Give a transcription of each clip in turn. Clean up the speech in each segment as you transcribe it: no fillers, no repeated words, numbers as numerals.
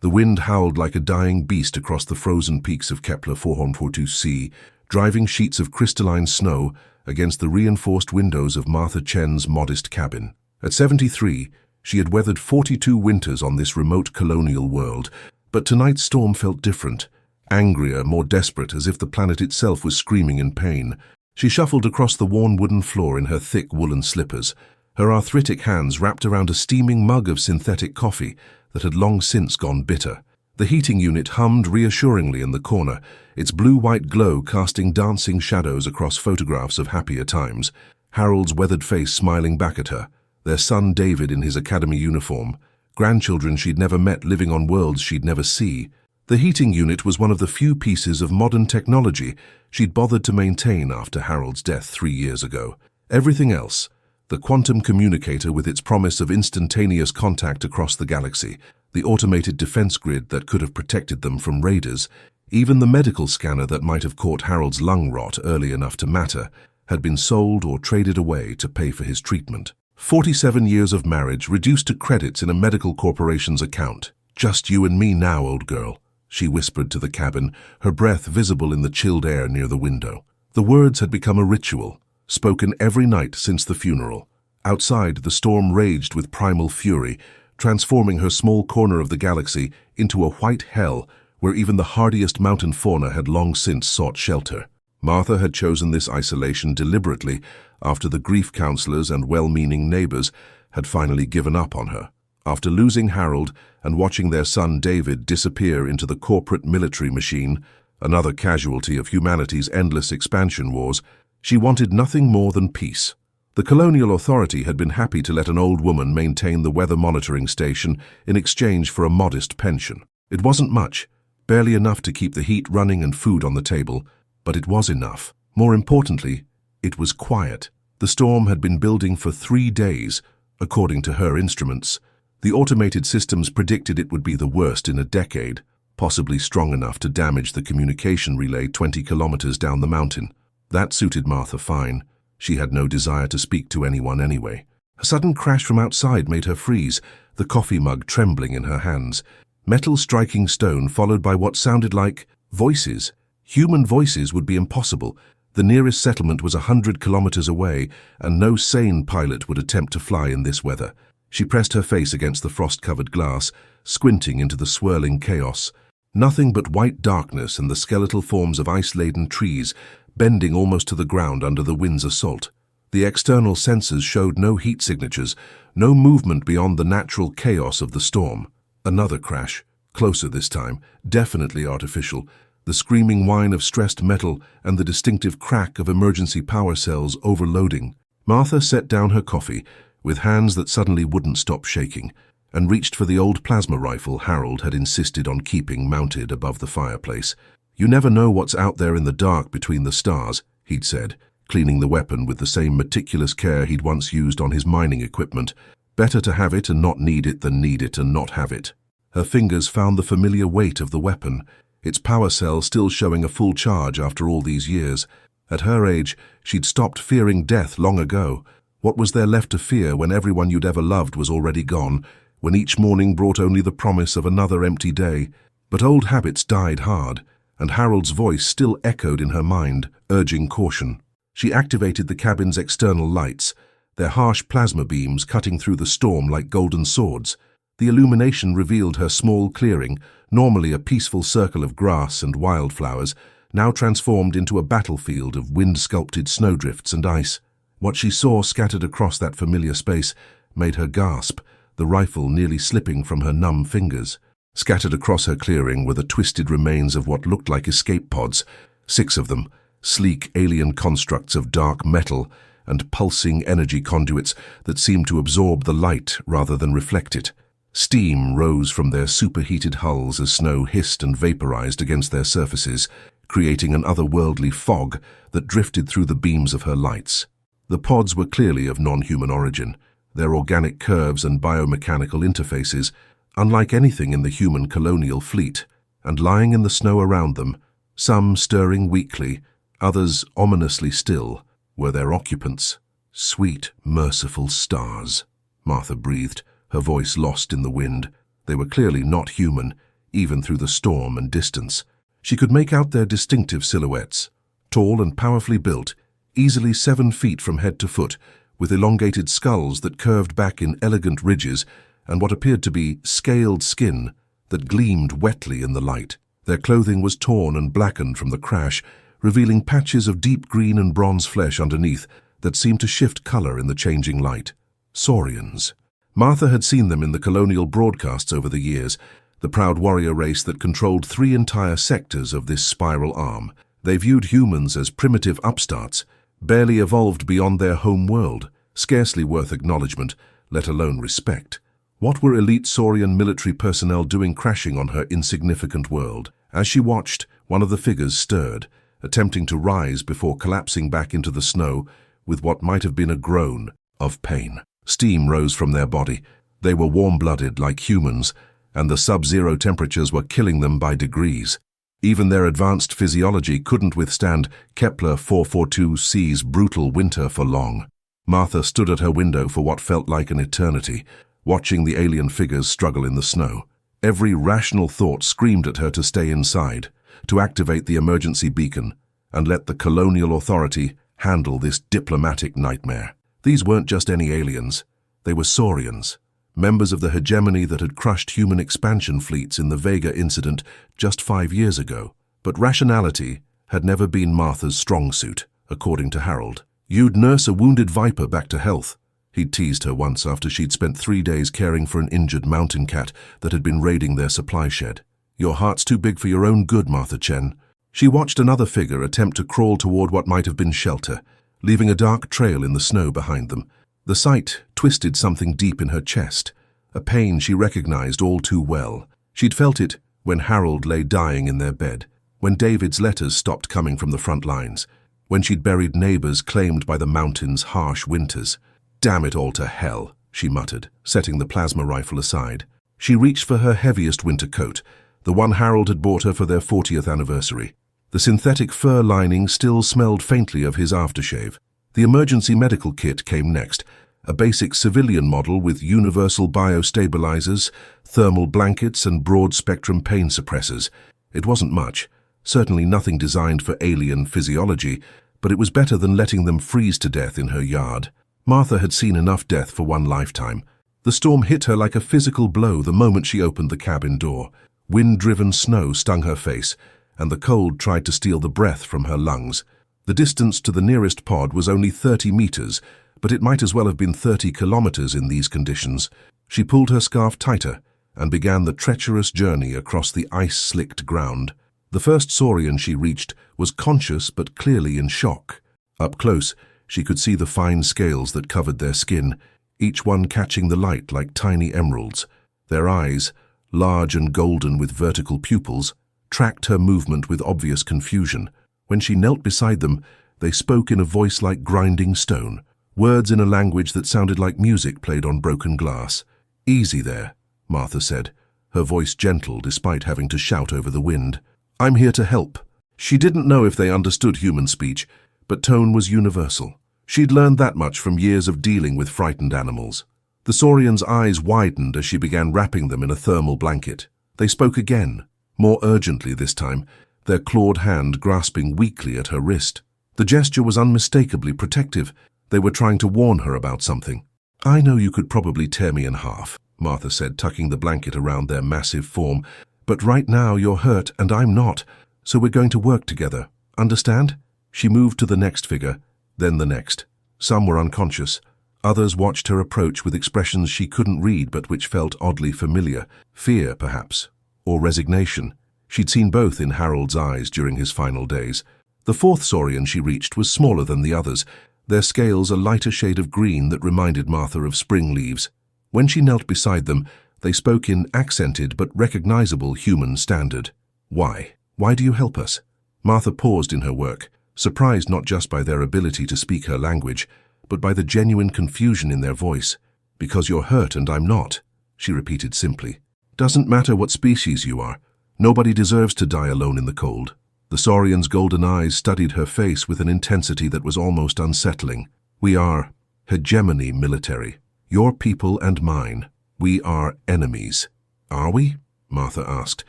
The wind howled like a dying beast across the frozen peaks of Kepler 442c, driving sheets of crystalline snow against the reinforced windows of Martha Chen's modest cabin. At 73, she had weathered 42 winters on this remote colonial world, but tonight's storm felt different, angrier, more desperate, as if the planet itself was screaming in pain. She shuffled across the worn wooden floor in her thick woolen slippers, her arthritic hands wrapped around a steaming mug of synthetic coffee that had long since gone bitter. The heating unit hummed reassuringly in the corner, its blue-white glow casting dancing shadows across photographs of happier times, Harold's weathered face smiling back at her, their son David in his academy uniform, grandchildren she'd never met living on worlds she'd never see. The heating unit was one of the few pieces of modern technology she'd bothered to maintain after Harold's death 3 years ago. Everything else, the quantum communicator with its promise of instantaneous contact across the galaxy, the automated defense grid that could have protected them from raiders, even the medical scanner that might have caught Harold's lung rot early enough to matter, had been sold or traded away to pay for his treatment. 47 years of marriage reduced to credits in a medical corporation's account. "Just you and me now, old girl," she whispered to the cabin, her breath visible in the chilled air near the window. The words had become a ritual, spoken every night since the funeral. Outside, the storm raged with primal fury, transforming her small corner of the galaxy into a white hell where even the hardiest mountain fauna had long since sought shelter. Martha had chosen this isolation deliberately after the grief counselors and well-meaning neighbors had finally given up on her. After losing Harold and watching their son David disappear into the corporate military machine, another casualty of humanity's endless expansion wars, she wanted nothing more than peace. The colonial authority had been happy to let an old woman maintain the weather monitoring station in exchange for a modest pension. It wasn't much, barely enough to keep the heat running and food on the table, but it was enough. More importantly, it was quiet. The storm had been building for 3 days, according to her instruments. The automated systems predicted it would be the worst in a decade, possibly strong enough to damage the communication relay 20 kilometers down the mountain. That suited Martha fine. She had no desire to speak to anyone anyway. A sudden crash from outside made her freeze, the coffee mug trembling in her hands. Metal striking stone followed by what sounded like voices. Human voices would be impossible. The nearest settlement was 100 kilometers away, and no sane pilot would attempt to fly in this weather. She pressed her face against the frost-covered glass, squinting into the swirling chaos. Nothing but white darkness and the skeletal forms of ice-laden trees bending almost to the ground under the wind's assault. The external sensors showed no heat signatures, no movement beyond the natural chaos of the storm. Another crash, closer this time, definitely artificial, the screaming whine of stressed metal and the distinctive crack of emergency power cells overloading. Martha set down her coffee, with hands that suddenly wouldn't stop shaking, and reached for the old plasma rifle Harold had insisted on keeping mounted above the fireplace. "You never know what's out there in the dark between the stars," he'd said, cleaning the weapon with the same meticulous care he'd once used on his mining equipment. Better to have it and not need it than need it and not have it. Her fingers found the familiar weight of the weapon, its power cell still showing a full charge after all these years. At her age, she'd stopped fearing death long ago. What was there left to fear when everyone you'd ever loved was already gone, when each morning brought only the promise of another empty day? But old habits died hard, and Harold's voice still echoed in her mind, urging caution. She activated the cabin's external lights, their harsh plasma beams cutting through the storm like golden swords. The illumination revealed her small clearing, normally a peaceful circle of grass and wildflowers, now transformed into a battlefield of wind-sculpted snowdrifts and ice. What she saw scattered across that familiar space made her gasp, the rifle nearly slipping from her numb fingers. Scattered across her clearing were the twisted remains of what looked like escape pods, 6 of them, sleek alien constructs of dark metal and pulsing energy conduits that seemed to absorb the light rather than reflect it. Steam rose from their superheated hulls as snow hissed and vaporized against their surfaces, creating an otherworldly fog that drifted through the beams of her lights. The pods were clearly of non-human origin, their organic curves and biomechanical interfaces unlike anything in the human colonial fleet, and lying in the snow around them, some stirring weakly, others ominously still, were their occupants. "Sweet, merciful stars," Martha breathed, her voice lost in the wind. They were clearly not human, even through the storm and distance. She could make out their distinctive silhouettes, tall and powerfully built, easily 7 feet from head to foot, with elongated skulls that curved back in elegant ridges and what appeared to be scaled skin that gleamed wetly in the light. Their clothing was torn and blackened from the crash, revealing patches of deep green and bronze flesh underneath that seemed to shift color in the changing light. Saurians. Martha had seen them in the colonial broadcasts over the years, the proud warrior race that controlled 3 entire sectors of this spiral arm. They viewed humans as primitive upstarts, barely evolved beyond their home world, scarcely worth acknowledgement, let alone respect. What were elite Saurian military personnel doing crashing on her insignificant world? As she watched, one of the figures stirred, attempting to rise before collapsing back into the snow with what might have been a groan of pain. Steam rose from their body. They were warm-blooded like humans, and the sub-zero temperatures were killing them by degrees. Even their advanced physiology couldn't withstand Kepler 442c's brutal winter for long. Martha stood at her window for what felt like an eternity, watching the alien figures struggle in the snow. Every rational thought screamed at her to stay inside, to activate the emergency beacon, and let the colonial authority handle this diplomatic nightmare. These weren't just any aliens. They were Saurians, members of the hegemony that had crushed human expansion fleets in the Vega incident just 5 years ago. But rationality had never been Martha's strong suit, according to Harold. "You'd nurse a wounded viper back to health," he'd teased her once after she'd spent 3 days caring for an injured mountain cat that had been raiding their supply shed. "Your heart's too big for your own good, Martha Chen." She watched another figure attempt to crawl toward what might have been shelter, leaving a dark trail in the snow behind them. The sight twisted something deep in her chest, a pain she recognized all too well. She'd felt it when Harold lay dying in their bed, when David's letters stopped coming from the front lines, when she'd buried neighbors claimed by the mountain's harsh winters. "Damn it all to hell," she muttered, setting the plasma rifle aside. She reached for her heaviest winter coat, the one Harold had bought her for their 40th anniversary. The synthetic fur lining still smelled faintly of his aftershave. The emergency medical kit came next, a basic civilian model with universal biostabilizers, thermal blankets, and broad-spectrum pain suppressors. It wasn't much, certainly nothing designed for alien physiology, but it was better than letting them freeze to death in her yard. Martha had seen enough death for one lifetime. The storm hit her like a physical blow the moment she opened the cabin door. Wind-driven snow stung her face, and the cold tried to steal the breath from her lungs. The distance to the nearest pod was only 30 meters, but it might as well have been 30 kilometers in these conditions. She pulled her scarf tighter and began the treacherous journey across the ice-slicked ground. The first Saurian she reached was conscious but clearly in shock. Up close, she could see the fine scales that covered their skin, each one catching the light like tiny emeralds. Their eyes, large and golden with vertical pupils, tracked her movement with obvious confusion. When she knelt beside them, they spoke in a voice like grinding stone, words in a language that sounded like music played on broken glass. "Easy there," Martha said, her voice gentle despite having to shout over the wind. "I'm here to help." She didn't know if they understood human speech, but tone was universal. She'd learned that much from years of dealing with frightened animals. The Saurian's eyes widened as she began wrapping them in a thermal blanket. They spoke again, more urgently this time, their clawed hand grasping weakly at her wrist. The gesture was unmistakably protective. They were trying to warn her about something. "I know you could probably tear me in half," Martha said, tucking the blanket around their massive form, "but right now you're hurt and I'm not, so we're going to work together. Understand?" She moved to the next figure, then the next. Some were unconscious. Others watched her approach with expressions she couldn't read but which felt oddly familiar. Fear, perhaps, or resignation. She'd seen both in Harold's eyes during his final days. The fourth Saurian she reached was smaller than the others, their scales a lighter shade of green that reminded Martha of spring leaves. When she knelt beside them, they spoke in accented but recognizable human standard. "Why? Why do you help us?" Martha paused in her work, surprised not just by their ability to speak her language, but by the genuine confusion in their voice. "Because you're hurt and I'm not," she repeated simply. "Doesn't matter what species you are. Nobody deserves to die alone in the cold." The Saurian's golden eyes studied her face with an intensity that was almost unsettling. "We are hegemony military. Your people and mine. We are enemies." "Are we?" Martha asked,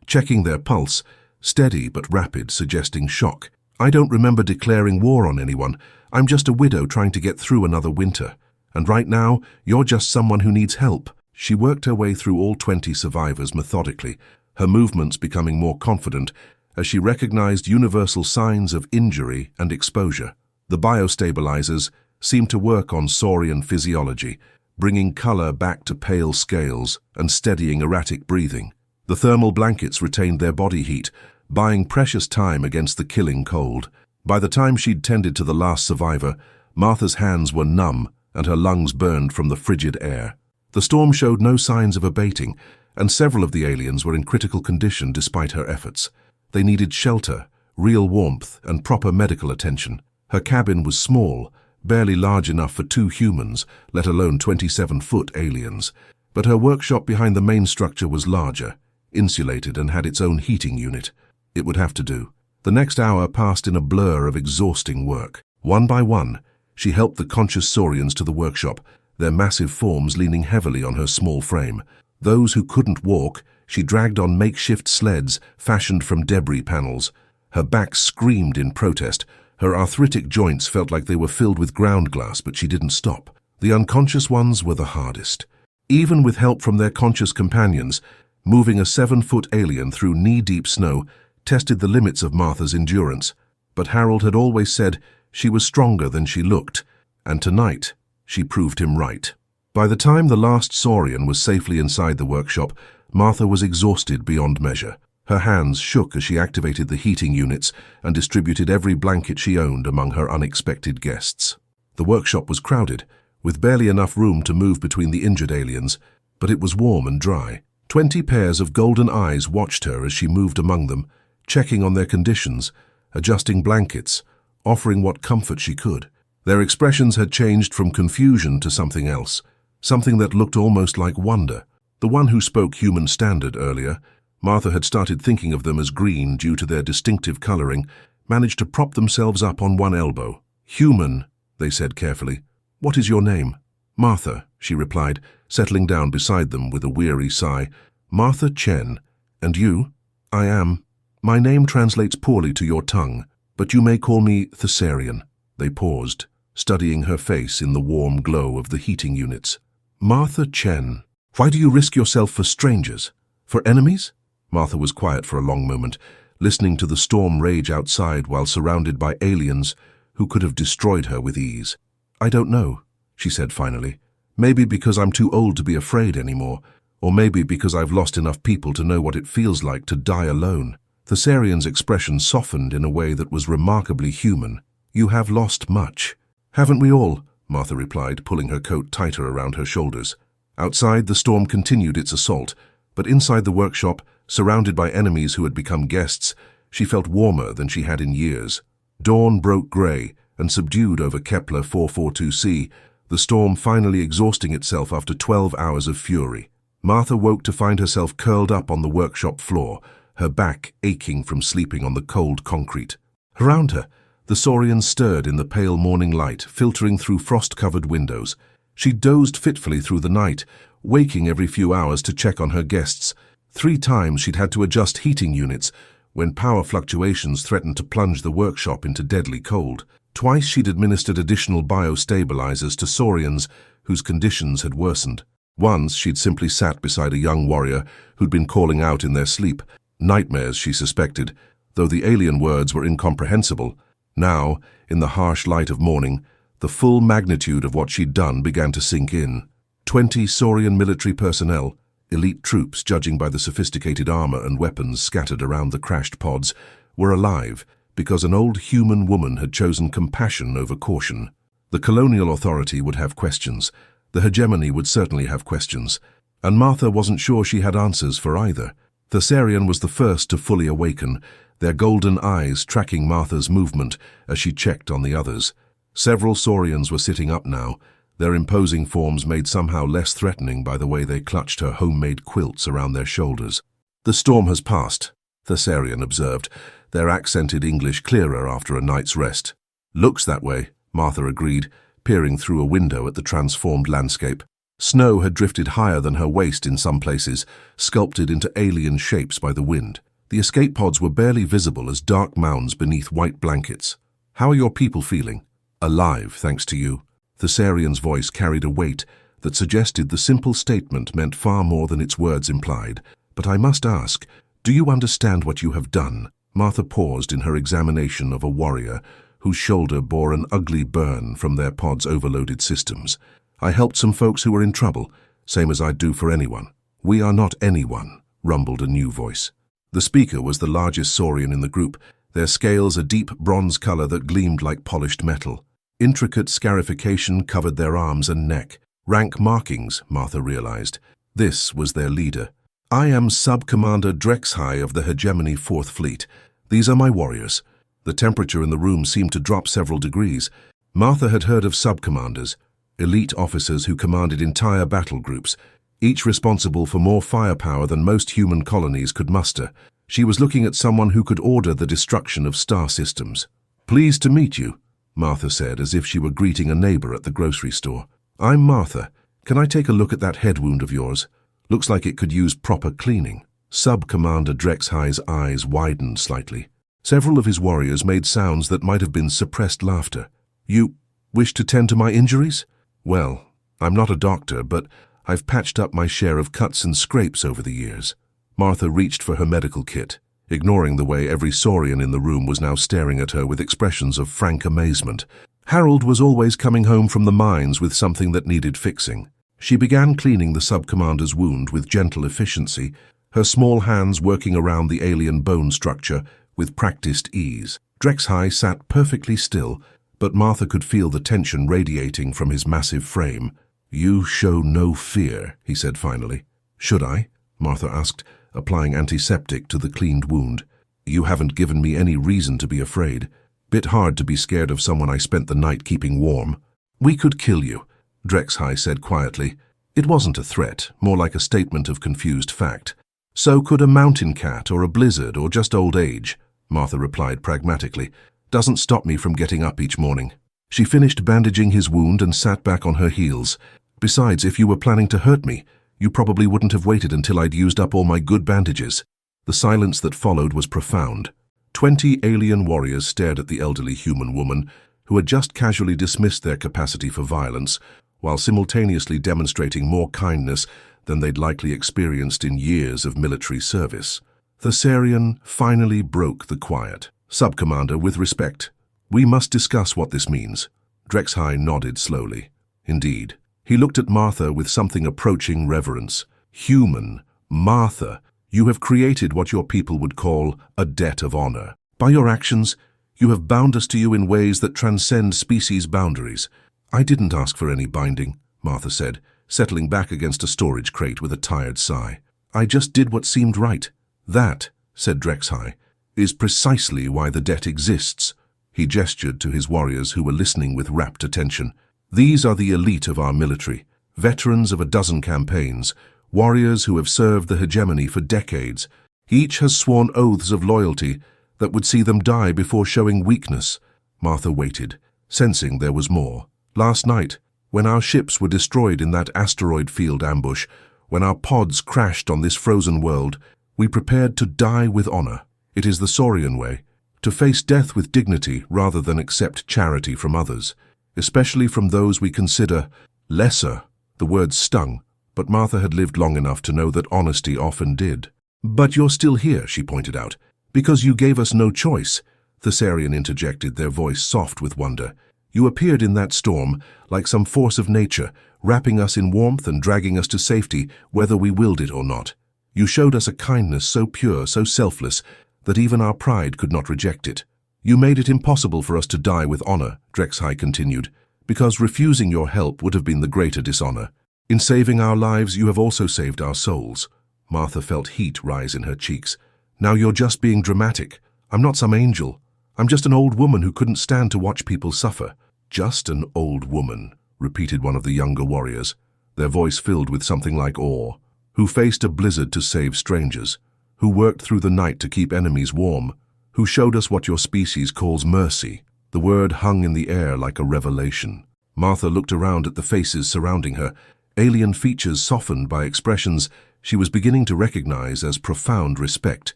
checking their pulse, steady but rapid, suggesting shock. "I don't remember declaring war on anyone. I'm just a widow trying to get through another winter. And right now, you're just someone who needs help." She worked her way through all 20 survivors methodically, her movements becoming more confident as she recognized universal signs of injury and exposure. The biostabilizers seemed to work on saurian physiology, bringing color back to pale scales and steadying erratic breathing. The thermal blankets retained their body heat, buying precious time against the killing cold. By the time she'd tended to the last survivor, Martha's hands were numb and her lungs burned from the frigid air. The storm showed no signs of abating, and several of the aliens were in critical condition despite her efforts. They needed shelter, real warmth, and proper medical attention. Her cabin was small, barely large enough for 2 humans, let alone 27-foot aliens. But her workshop behind the main structure was larger, insulated, and had its own heating unit. It would have to do. The next hour passed in a blur of exhausting work. One by one, she helped the conscious saurians to the workshop, their massive forms leaning heavily on her small frame. Those who couldn't walk, she dragged on makeshift sleds fashioned from debris panels. Her back screamed in protest. Her arthritic joints felt like they were filled with ground glass, but she didn't stop. The unconscious ones were the hardest. Even with help from their conscious companions, moving a 7-foot alien through knee-deep snow tested the limits of Martha's endurance. But Harold had always said she was stronger than she looked, and tonight she proved him right. By the time the last saurian was safely inside the workshop, Martha was exhausted beyond measure. Her hands shook as she activated the heating units and distributed every blanket she owned among her unexpected guests. The workshop was crowded, with barely enough room to move between the injured aliens, but it was warm and dry. 20 pairs of golden eyes watched her as she moved among them, checking on their conditions, adjusting blankets, offering what comfort she could. Their expressions had changed from confusion to something else, something that looked almost like wonder. The one who spoke human standard earlier, Martha had started thinking of them as green due to their distinctive coloring, managed to prop themselves up on one elbow. "Human," they said carefully. "What is your name?" "Martha," she replied, settling down beside them with a weary sigh. "Martha Chen. And you?" "I am. My name translates poorly to your tongue, but you may call me Thessarian." They paused, studying her face in the warm glow of the heating units. "Martha Chen. Why do you risk yourself for strangers? For enemies?" Martha was quiet for a long moment, listening to the storm rage outside while surrounded by aliens who could have destroyed her with ease. "I don't know," she said finally. "Maybe because I'm too old to be afraid anymore, or maybe because I've lost enough people to know what it feels like to die alone." Thessarian's expression softened in a way that was remarkably human. "You have lost much." "Haven't we all?" Martha replied, pulling her coat tighter around her shoulders. Outside, the storm continued its assault, but inside the workshop, surrounded by enemies who had become guests, she felt warmer than she had in years. Dawn broke grey and subdued over Kepler 442c, the storm finally exhausting itself after 12 hours of fury. Martha woke to find herself curled up on the workshop floor, her back aching from sleeping on the cold concrete. Around her, the saurians stirred in the pale morning light, filtering through frost-covered windows. She dozed fitfully through the night, waking every few hours to check on her guests. 3 times she'd had to adjust heating units when power fluctuations threatened to plunge the workshop into deadly cold. Twice she'd administered additional biostabilizers to saurians whose conditions had worsened. Once she'd simply sat beside a young warrior who'd been calling out in their sleep. Nightmares, she suspected, though the alien words were incomprehensible. Now, in the harsh light of morning, the full magnitude of what she'd done began to sink in. 20 saurian military personnel, elite troops judging by the sophisticated armor and weapons scattered around the crashed pods, were alive because an old human woman had chosen compassion over caution. The colonial authority would have questions. The hegemony would certainly have questions. And Martha wasn't sure she had answers for either. Thessarian was the first to fully awaken, their golden eyes tracking Martha's movement as she checked on the others. Several saurians were sitting up now, their imposing forms made somehow less threatening by the way they clutched her homemade quilts around their shoulders. "The storm has passed," Thessarian observed, their accented English clearer after a night's rest. "Looks that way," Martha agreed, peering through a window at the transformed landscape. Snow had drifted higher than her waist in some places, sculpted into alien shapes by the wind. The escape pods were barely visible as dark mounds beneath white blankets. "How are your people feeling?" "Alive, thanks to you." Thessarian's voice carried a weight that suggested the simple statement meant far more than its words implied. "But I must ask, do you understand what you have done?" Martha paused in her examination of a warrior whose shoulder bore an ugly burn from their pod's overloaded systems. "I helped some folks who were in trouble, same as I'd do for anyone." "We are not anyone," rumbled a new voice. The speaker was the largest saurian in the group, their scales a deep bronze color that gleamed like polished metal. Intricate scarification covered their arms and neck. Rank markings, Martha realized. This was their leader. "I am Sub-Commander Drexhai of the Hegemony 4th Fleet. These are my warriors." The temperature in the room seemed to drop several degrees. Martha had heard of sub-commanders, elite officers who commanded entire battle groups, each responsible for more firepower than most human colonies could muster. She was looking at someone who could order the destruction of star systems. "Pleased to meet you," Martha said, as if she were greeting a neighbor at the grocery store. "I'm Martha. Can I take a look at that head wound of yours? Looks like it could use proper cleaning." Sub-Commander Drexhai's eyes widened slightly. Several of his warriors made sounds that might have been suppressed laughter. "You wish to tend to my injuries?" "Well, I'm not a doctor, but I've patched up my share of cuts and scrapes over the years." Martha reached for her medical kit, ignoring the way every saurian in the room was now staring at her with expressions of frank amazement. Harold was always coming home from the mines with something that needed fixing. She began cleaning the sub-commander's wound with gentle efficiency, her small hands working around the alien bone structure with practiced ease. Drexhai sat perfectly still, but Martha could feel the tension radiating from his massive frame. "You show no fear," he said finally. "Should I?" Martha asked, applying antiseptic to the cleaned wound. "You haven't given me any reason to be afraid. Bit hard to be scared of someone I spent the night keeping warm." "We could kill you," Drexhai said quietly. It wasn't a threat, more like a statement of confused fact. "So could a mountain cat or a blizzard or just old age," Martha replied pragmatically. "Doesn't stop me from getting up each morning." She finished bandaging his wound and sat back on her heels. "Besides, if you were planning to hurt me, you probably wouldn't have waited until I'd used up all my good bandages." The silence that followed was profound. 20 alien warriors stared at the elderly human woman, who had just casually dismissed their capacity for violence, while simultaneously demonstrating more kindness than they'd likely experienced in years of military service. Thessarian finally broke the quiet. "Sub-Commander, with respect, we must discuss what this means." Drexhai nodded slowly. "Indeed." He looked at Martha with something approaching reverence. "Human, Martha, you have created what your people would call a debt of honor. By your actions, you have bound us to you in ways that transcend species boundaries." "I didn't ask for any binding," Martha said, settling back against a storage crate with a tired sigh. "I just did what seemed right." "That," said Drexhai, "is precisely why the debt exists." He gestured to his warriors who were listening with rapt attention. "These are the elite of our military, veterans of a dozen campaigns, warriors who have served the hegemony for decades. Each has sworn oaths of loyalty that would see them die before showing weakness." Martha waited, sensing there was more. "Last night, when our ships were destroyed in that asteroid field ambush, when our pods crashed on this frozen world, we prepared to die with honor. It is the Saurian way, to face death with dignity rather than accept charity from others, especially from those we consider lesser." The words stung, but Martha had lived long enough to know that honesty often did. "But you're still here," she pointed out. "Because you gave us no choice," Thessarian interjected, their voice soft with wonder. "You appeared in that storm like some force of nature, wrapping us in warmth and dragging us to safety, whether we willed it or not. You showed us a kindness so pure, so selfless, that even our pride could not reject it. You made it impossible for us to die with honor," Drexhai continued, "because refusing your help would have been the greater dishonor. In saving our lives, you have also saved our souls." Martha felt heat rise in her cheeks. "Now you're just being dramatic. I'm not some angel. I'm just an old woman who couldn't stand to watch people suffer." "Just an old woman," repeated one of the younger warriors, their voice filled with something like awe, "who faced a blizzard to save strangers, who worked through the night to keep enemies warm, who showed us what your species calls mercy." The word hung in the air like a revelation. Martha looked around at the faces surrounding her, alien features softened by expressions she was beginning to recognize as profound respect.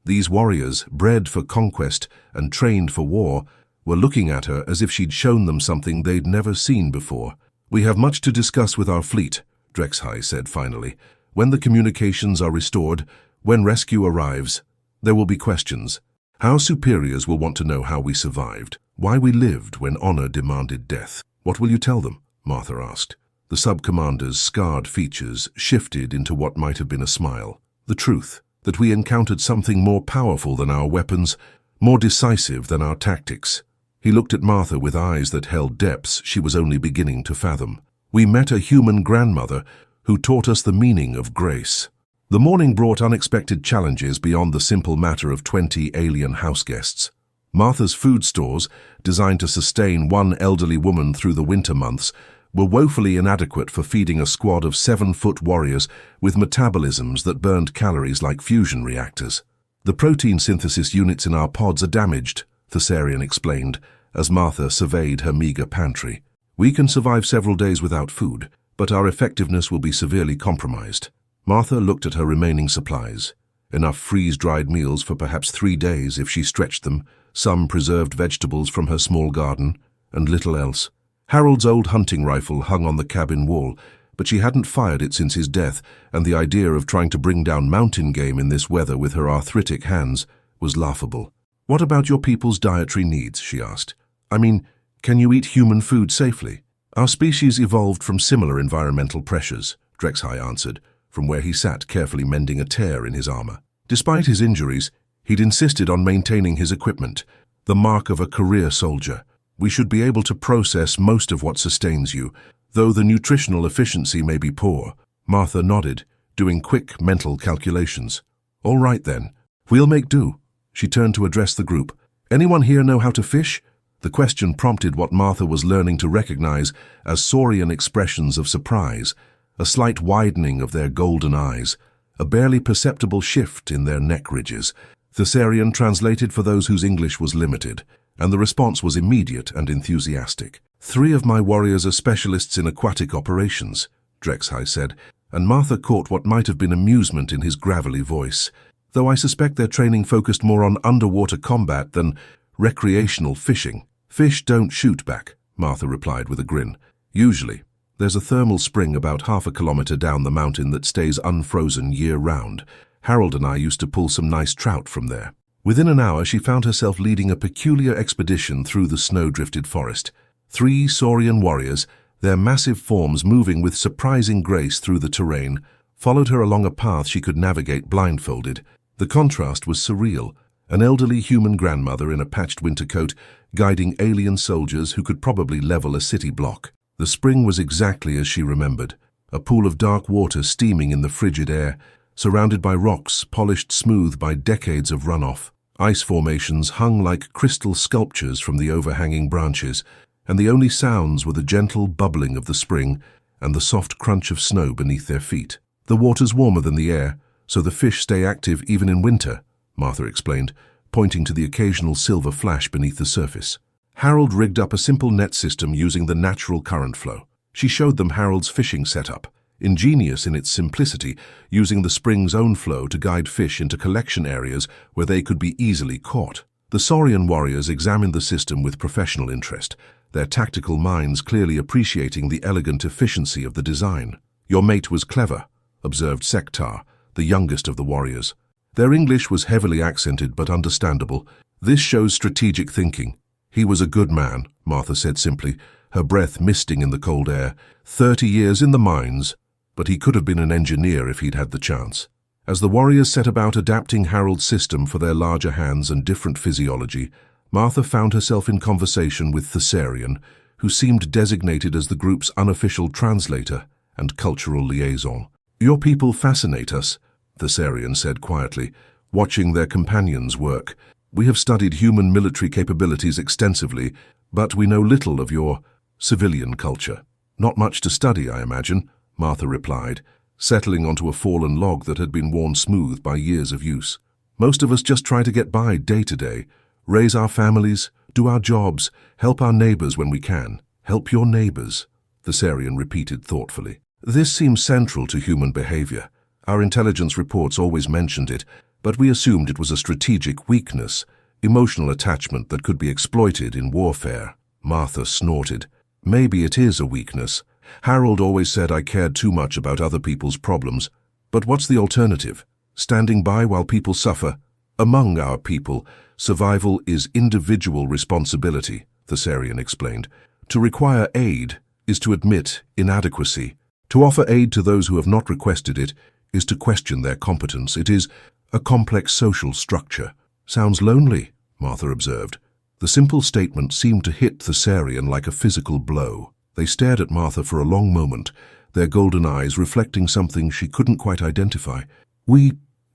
These warriors, bred for conquest and trained for war, were looking at her as if she'd shown them something they'd never seen before. "We have much to discuss with our fleet," Drexhai said finally. "When the communications are restored, when rescue arrives, there will be questions. Our superiors will want to know how we survived, why we lived when honor demanded death." "What will you tell them?" Martha asked. The sub-commander's scarred features shifted into what might have been a smile. "The truth, that we encountered something more powerful than our weapons, more decisive than our tactics." He looked at Martha with eyes that held depths she was only beginning to fathom. "We met a human grandmother who taught us the meaning of grace." The morning brought unexpected challenges beyond the simple matter of 20 alien houseguests. Martha's food stores, designed to sustain one elderly woman through the winter months, were woefully inadequate for feeding a squad of 7-foot warriors with metabolisms that burned calories like fusion reactors. "The protein synthesis units in our pods are damaged," Thessarian explained, as Martha surveyed her meager pantry. "We can survive several days without food, but our effectiveness will be severely compromised." Martha looked at her remaining supplies. Enough freeze-dried meals for perhaps 3 days if she stretched them, some preserved vegetables from her small garden, and little else. Harold's old hunting rifle hung on the cabin wall, but she hadn't fired it since his death, and the idea of trying to bring down mountain game in this weather with her arthritic hands was laughable. "What about your people's dietary needs?" she asked. "I mean, can you eat human food safely?" "Our species evolved from similar environmental pressures," Drexhai answered, from where he sat carefully mending a tear in his armor. Despite his injuries, he'd insisted on maintaining his equipment, the mark of a career soldier. "We should be able to process most of what sustains you, though the nutritional efficiency may be poor." Martha nodded, doing quick mental calculations. "All right then, we'll make do." She turned to address the group. "Anyone here know how to fish?" The question prompted what Martha was learning to recognize as saurian expressions of surprise, a slight widening of their golden eyes, a barely perceptible shift in their neck ridges. Thessarian translated for those whose English was limited, and the response was immediate and enthusiastic. "3 of my warriors are specialists in aquatic operations," Drexhai said, and Martha caught what might have been amusement in his gravelly voice. "Though I suspect their training focused more on underwater combat than recreational fishing." "Fish don't shoot back," Martha replied with a grin. "Usually. There's a thermal spring about half a kilometer down the mountain that stays unfrozen year-round. Harold and I used to pull some nice trout from there." Within an hour, she found herself leading a peculiar expedition through the snow-drifted forest. 3 saurian warriors, their massive forms moving with surprising grace through the terrain, followed her along a path she could navigate blindfolded. The contrast was surreal. An elderly human grandmother in a patched winter coat, guiding alien soldiers who could probably level a city block. The spring was exactly as she remembered, a pool of dark water steaming in the frigid air, surrounded by rocks polished smooth by decades of runoff. Ice formations hung like crystal sculptures from the overhanging branches, and the only sounds were the gentle bubbling of the spring and the soft crunch of snow beneath their feet. "The water's warmer than the air, so the fish stay active even in winter," Martha explained, pointing to the occasional silver flash beneath the surface. Harold rigged up a simple net system using the natural current flow. She showed them Harold's fishing setup, ingenious in its simplicity, using the spring's own flow to guide fish into collection areas where they could be easily caught. The saurian warriors examined the system with professional interest, their tactical minds clearly appreciating the elegant efficiency of the design. "Your mate was clever," observed Sektar, the youngest of the warriors. Their English was heavily accented but understandable. "This shows strategic thinking." "He was a good man," Martha said simply, her breath misting in the cold air. 30 years in the mines, but he could have been an engineer if he'd had the chance. As the warriors set about adapting Harold's system for their larger hands and different physiology, Martha found herself in conversation with Thessarian, who seemed designated as the group's unofficial translator and cultural liaison. "Your people fascinate us," Thessarian said quietly, watching their companions work. "We have studied human military capabilities extensively, but we know little of your civilian culture." "Not much to study, I imagine," Martha replied, settling onto a fallen log that had been worn smooth by years of use. "Most of us just try to get by day to day, raise our families, do our jobs, help our neighbors when we can." "Help your neighbors," Thessarian repeated thoughtfully. This seems central to human behavior. Our intelligence reports always mentioned it, but we assumed it was a strategic weakness, emotional attachment that could be exploited in warfare. Martha snorted. Maybe it is a weakness. Harold always said I cared too much about other people's problems. But what's the alternative? Standing by while people suffer? Among our people, survival is individual responsibility, Thessarian explained. To require aid is to admit inadequacy. To offer aid to those who have not requested it is to question their competence. It is a complex social structure. Sounds lonely, Martha observed. The simple statement seemed to hit Thessarian like a physical blow. They stared at Martha for a long moment, their golden eyes reflecting something she couldn't quite identify.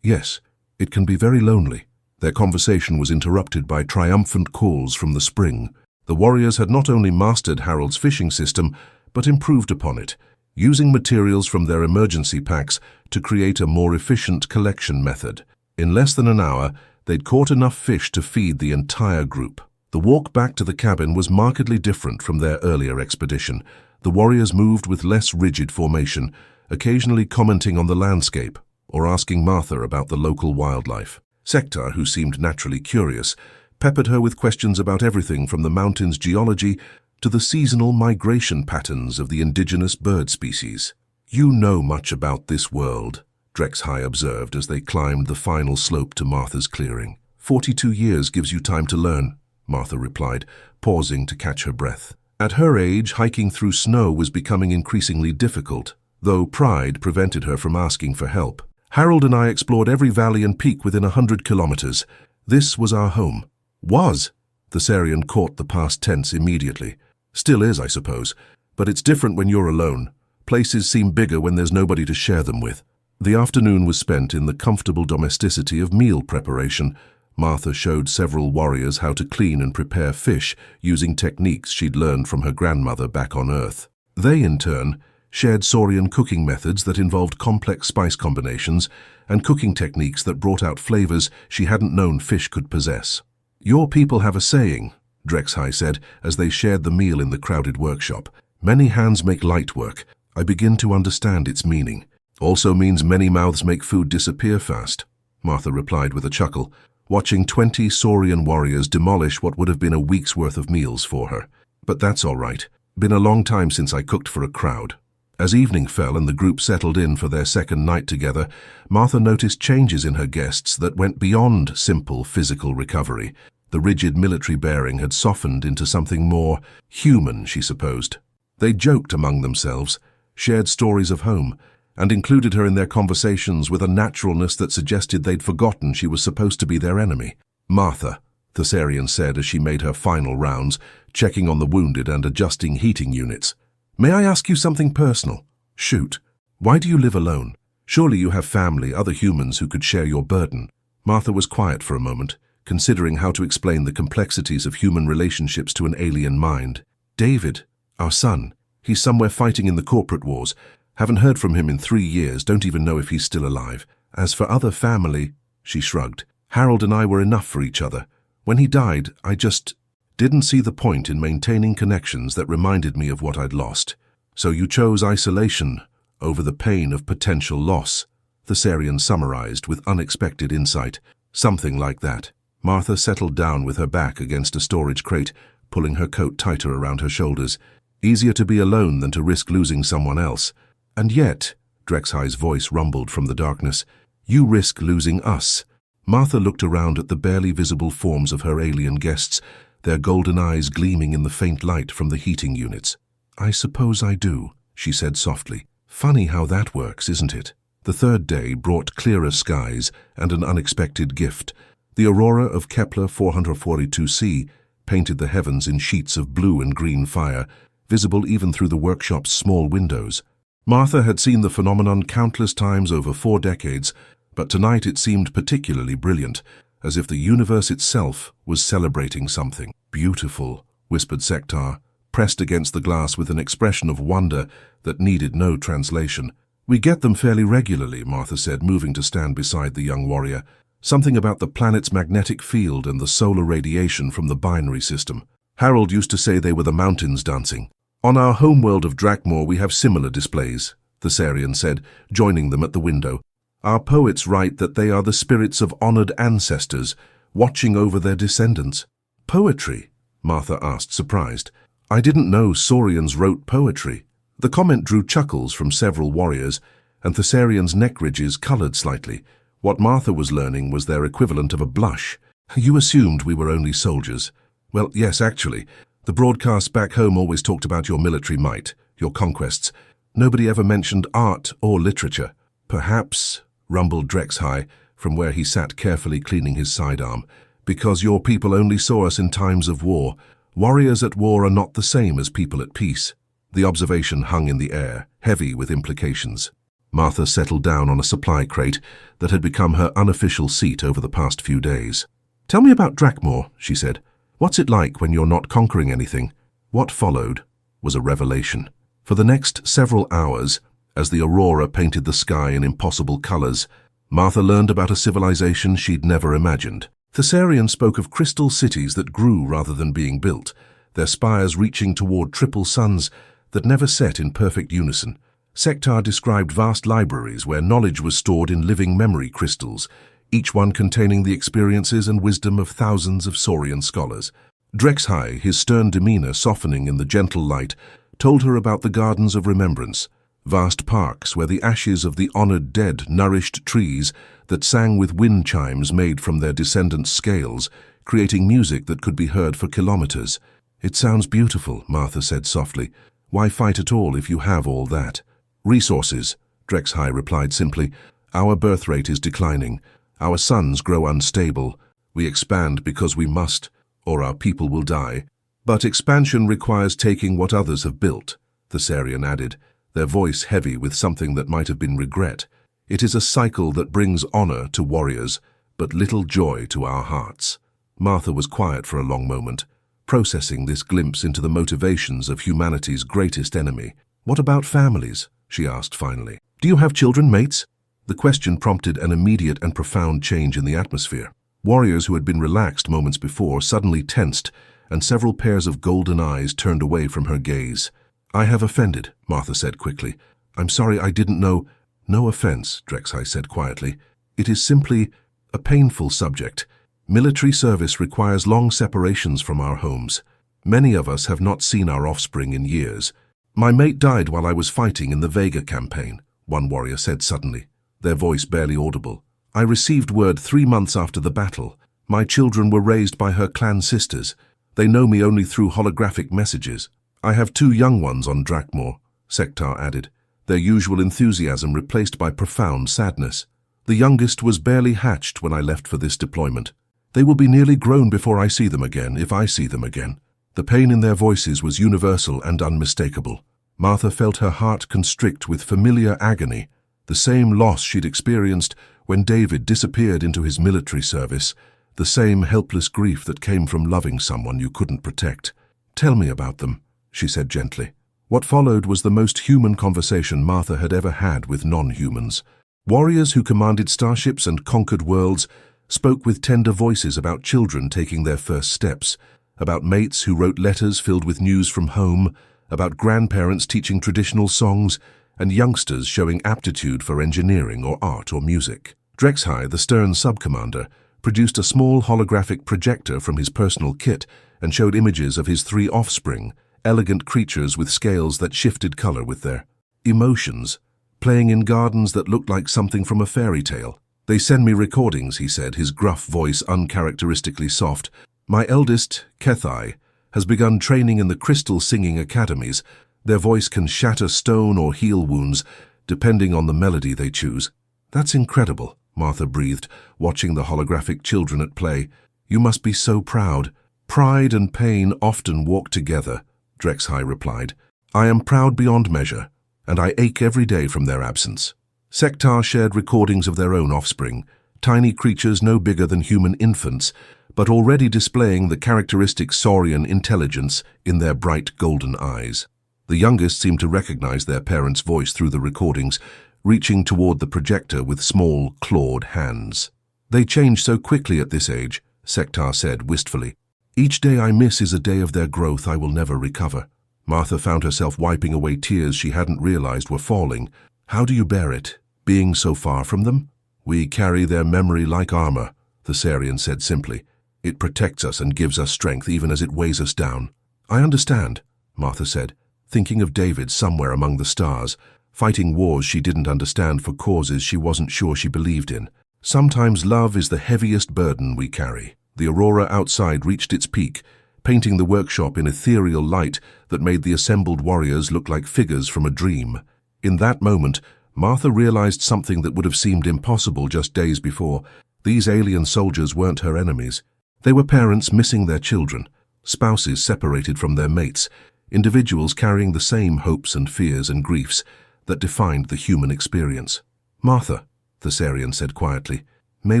Yes, it can be very lonely. Their conversation was interrupted by triumphant calls from the spring. The warriors had not only mastered Harold's fishing system, but improved upon it, using materials from their emergency packs to create a more efficient collection method. In less than an hour, they'd caught enough fish to feed the entire group. The walk back to the cabin was markedly different from their earlier expedition. The warriors moved with less rigid formation, occasionally commenting on the landscape or asking Martha about the local wildlife. Sektar, who seemed naturally curious, peppered her with questions about everything from the mountain's geology to the seasonal migration patterns of the indigenous bird species. You know much about this world, Drexhigh observed as they climbed the final slope to Martha's clearing. 42 years gives you time to learn, Martha replied, pausing to catch her breath. At her age, hiking through snow was becoming increasingly difficult, though pride prevented her from asking for help. Harold and I explored every valley and peak within 100 kilometers. This was our home. Was. Thessarian caught the past tense immediately. Still is, I suppose. But it's different when you're alone. Places seem bigger when there's nobody to share them with. The afternoon was spent in the comfortable domesticity of meal preparation. Martha showed several warriors how to clean and prepare fish using techniques she'd learned from her grandmother back on Earth. They, in turn, shared Saurian cooking methods that involved complex spice combinations and cooking techniques that brought out flavors she hadn't known fish could possess. Your people have a saying, Drexhigh said as they shared the meal in the crowded workshop. Many hands make light work. I begin to understand its meaning. Also means many mouths make food disappear fast, Martha replied with a chuckle, watching 20 Saurian warriors demolish what would have been a week's worth of meals for her. But that's all right. Been a long time since I cooked for a crowd. As evening fell and the group settled in for their second night together, Martha noticed changes in her guests that went beyond simple physical recovery. The rigid military bearing had softened into something more human, she supposed. They joked among themselves, shared stories of home, and included her in their conversations with a naturalness that suggested they'd forgotten she was supposed to be their enemy. Martha, Thessarian said as she made her final rounds, checking on the wounded and adjusting heating units. May I ask you something personal? Shoot. Why do you live alone? Surely you have family, other humans who could share your burden. Martha was quiet for a moment, considering how to explain the complexities of human relationships to an alien mind. David, our son, he's somewhere fighting in the corporate wars. Haven't heard from him in 3 years, don't even know if he's still alive. As for other family, she shrugged. Harold and I were enough for each other. When he died, I just didn't see the point in maintaining connections that reminded me of what I'd lost. So you chose isolation over the pain of potential loss, Thessarian summarized with unexpected insight. Something like that. Martha settled down with her back against a storage crate, pulling her coat tighter around her shoulders. Easier to be alone than to risk losing someone else. And yet, Drexhigh's voice rumbled from the darkness, you risk losing us. Martha looked around at the barely visible forms of her alien guests, their golden eyes gleaming in the faint light from the heating units. I suppose I do, she said softly. Funny how that works, isn't it? The third day brought clearer skies and an unexpected gift. The aurora of Kepler 442c painted the heavens in sheets of blue and green fire, visible even through the workshop's small windows. Martha had seen the phenomenon countless times over 4 decades, but tonight it seemed particularly brilliant, as if the universe itself was celebrating something. Beautiful, whispered Sektar, pressed against the glass with an expression of wonder that needed no translation. We get them fairly regularly, Martha said, moving to stand beside the young warrior. Something about the planet's magnetic field and the solar radiation from the binary system. Harold used to say they were the mountains dancing. On our homeworld of Drakmor we have similar displays, Thessarian said, joining them at the window. Our poets write that they are the spirits of honored ancestors, watching over their descendants. Poetry? Martha asked, surprised. I didn't know Saurians wrote poetry. The comment drew chuckles from several warriors, and Thessarian's neck ridges colored slightly. What Martha was learning was their equivalent of a blush. You assumed we were only soldiers. Well, yes, actually. The broadcasts back home always talked about your military might, your conquests. Nobody ever mentioned art or literature. Perhaps, rumbled Drexhigh, from where he sat carefully cleaning his sidearm, because your people only saw us in times of war. Warriors at war are not the same as people at peace. The observation hung in the air, heavy with implications. Martha settled down on a supply crate that had become her unofficial seat over the past few days. Tell me about Drakmor, she said. What's it like when you're not conquering anything? What followed was a revelation. For the next several hours, as the aurora painted the sky in impossible colors, Martha learned about a civilization she'd never imagined. Thessarian spoke of crystal cities that grew rather than being built, their spires reaching toward triple suns that never set in perfect unison. Sektar described vast libraries where knowledge was stored in living memory crystals, each one containing the experiences and wisdom of thousands of Saurian scholars. Drexhigh, his stern demeanor softening in the gentle light, told her about the Gardens of Remembrance, vast parks where the ashes of the honored dead nourished trees that sang with wind chimes made from their descendants' scales, creating music that could be heard for kilometers. It sounds beautiful, Martha said softly. Why fight at all if you have all that? Resources, Drexhigh replied simply. Our birth rate is declining. Our sons grow unstable. We expand because we must, or our people will die. But expansion requires taking what others have built, Thessarian added, their voice heavy with something that might have been regret. It is a cycle that brings honor to warriors, but little joy to our hearts. Martha was quiet for a long moment, processing this glimpse into the motivations of humanity's greatest enemy. What about families? She asked finally. Do you have children, mates? The question prompted an immediate and profound change in the atmosphere. Warriors who had been relaxed moments before suddenly tensed, and several pairs of golden eyes turned away from her gaze. I have offended, Martha said quickly. I'm sorry, I didn't know. No offense, Drexhigh said quietly. It is simply a painful subject. Military service requires long separations from our homes. Many of us have not seen our offspring in years. My mate died while I was fighting in the Vega campaign, one warrior said suddenly, their voice barely audible. I received word 3 months after the battle. My children were raised by her clan sisters. They know me only through holographic messages. I have 2 young ones on Drakmor, Sektar added, their usual enthusiasm replaced by profound sadness. The youngest was barely hatched when I left for this deployment. They will be nearly grown before I see them again, if I see them again. The pain in their voices was universal and unmistakable. Martha felt her heart constrict with familiar agony, the same loss she'd experienced when David disappeared into his military service, the same helpless grief that came from loving someone you couldn't protect. Tell me about them, she said gently. What followed was the most human conversation Martha had ever had with non-humans. Warriors who commanded starships and conquered worlds spoke with tender voices about children taking their first steps, about mates who wrote letters filled with news from home, about grandparents teaching traditional songs, and youngsters showing aptitude for engineering or art or music. Drexhigh, the stern sub-commander, produced a small holographic projector from his personal kit and showed images of his 3 offspring, elegant creatures with scales that shifted color with their emotions, playing in gardens that looked like something from a fairy tale. They send me recordings, he said, his gruff voice uncharacteristically soft. My eldest, Kethai, has begun training in the crystal singing academies. Their voice can shatter stone or heal wounds, depending on the melody they choose. That's incredible, Martha breathed, watching the holographic children at play. You must be so proud. Pride and pain often walk together, Drexhigh replied. I am proud beyond measure, and I ache every day from their absence. Sektar shared recordings of their own offspring, tiny creatures no bigger than human infants, but already displaying the characteristic Saurian intelligence in their bright golden eyes. The youngest seemed to recognize their parents' voice through the recordings, reaching toward the projector with small, clawed hands. They change so quickly at this age, Sektar said wistfully. Each day I miss is a day of their growth I will never recover. Martha found herself wiping away tears she hadn't realized were falling. How do you bear it, being so far from them? We carry their memory like armor, the Sarian said simply. It protects us and gives us strength even as it weighs us down. I understand, Martha said, thinking of David somewhere among the stars, fighting wars she didn't understand for causes she wasn't sure she believed in. Sometimes love is the heaviest burden we carry. The aurora outside reached its peak, painting the workshop in ethereal light that made the assembled warriors look like figures from a dream. In that moment, Martha realized something that would have seemed impossible just days before. These alien soldiers weren't her enemies. They were parents missing their children, spouses separated from their mates, individuals carrying the same hopes and fears and griefs that defined the human experience. Martha, the Sarian said quietly, may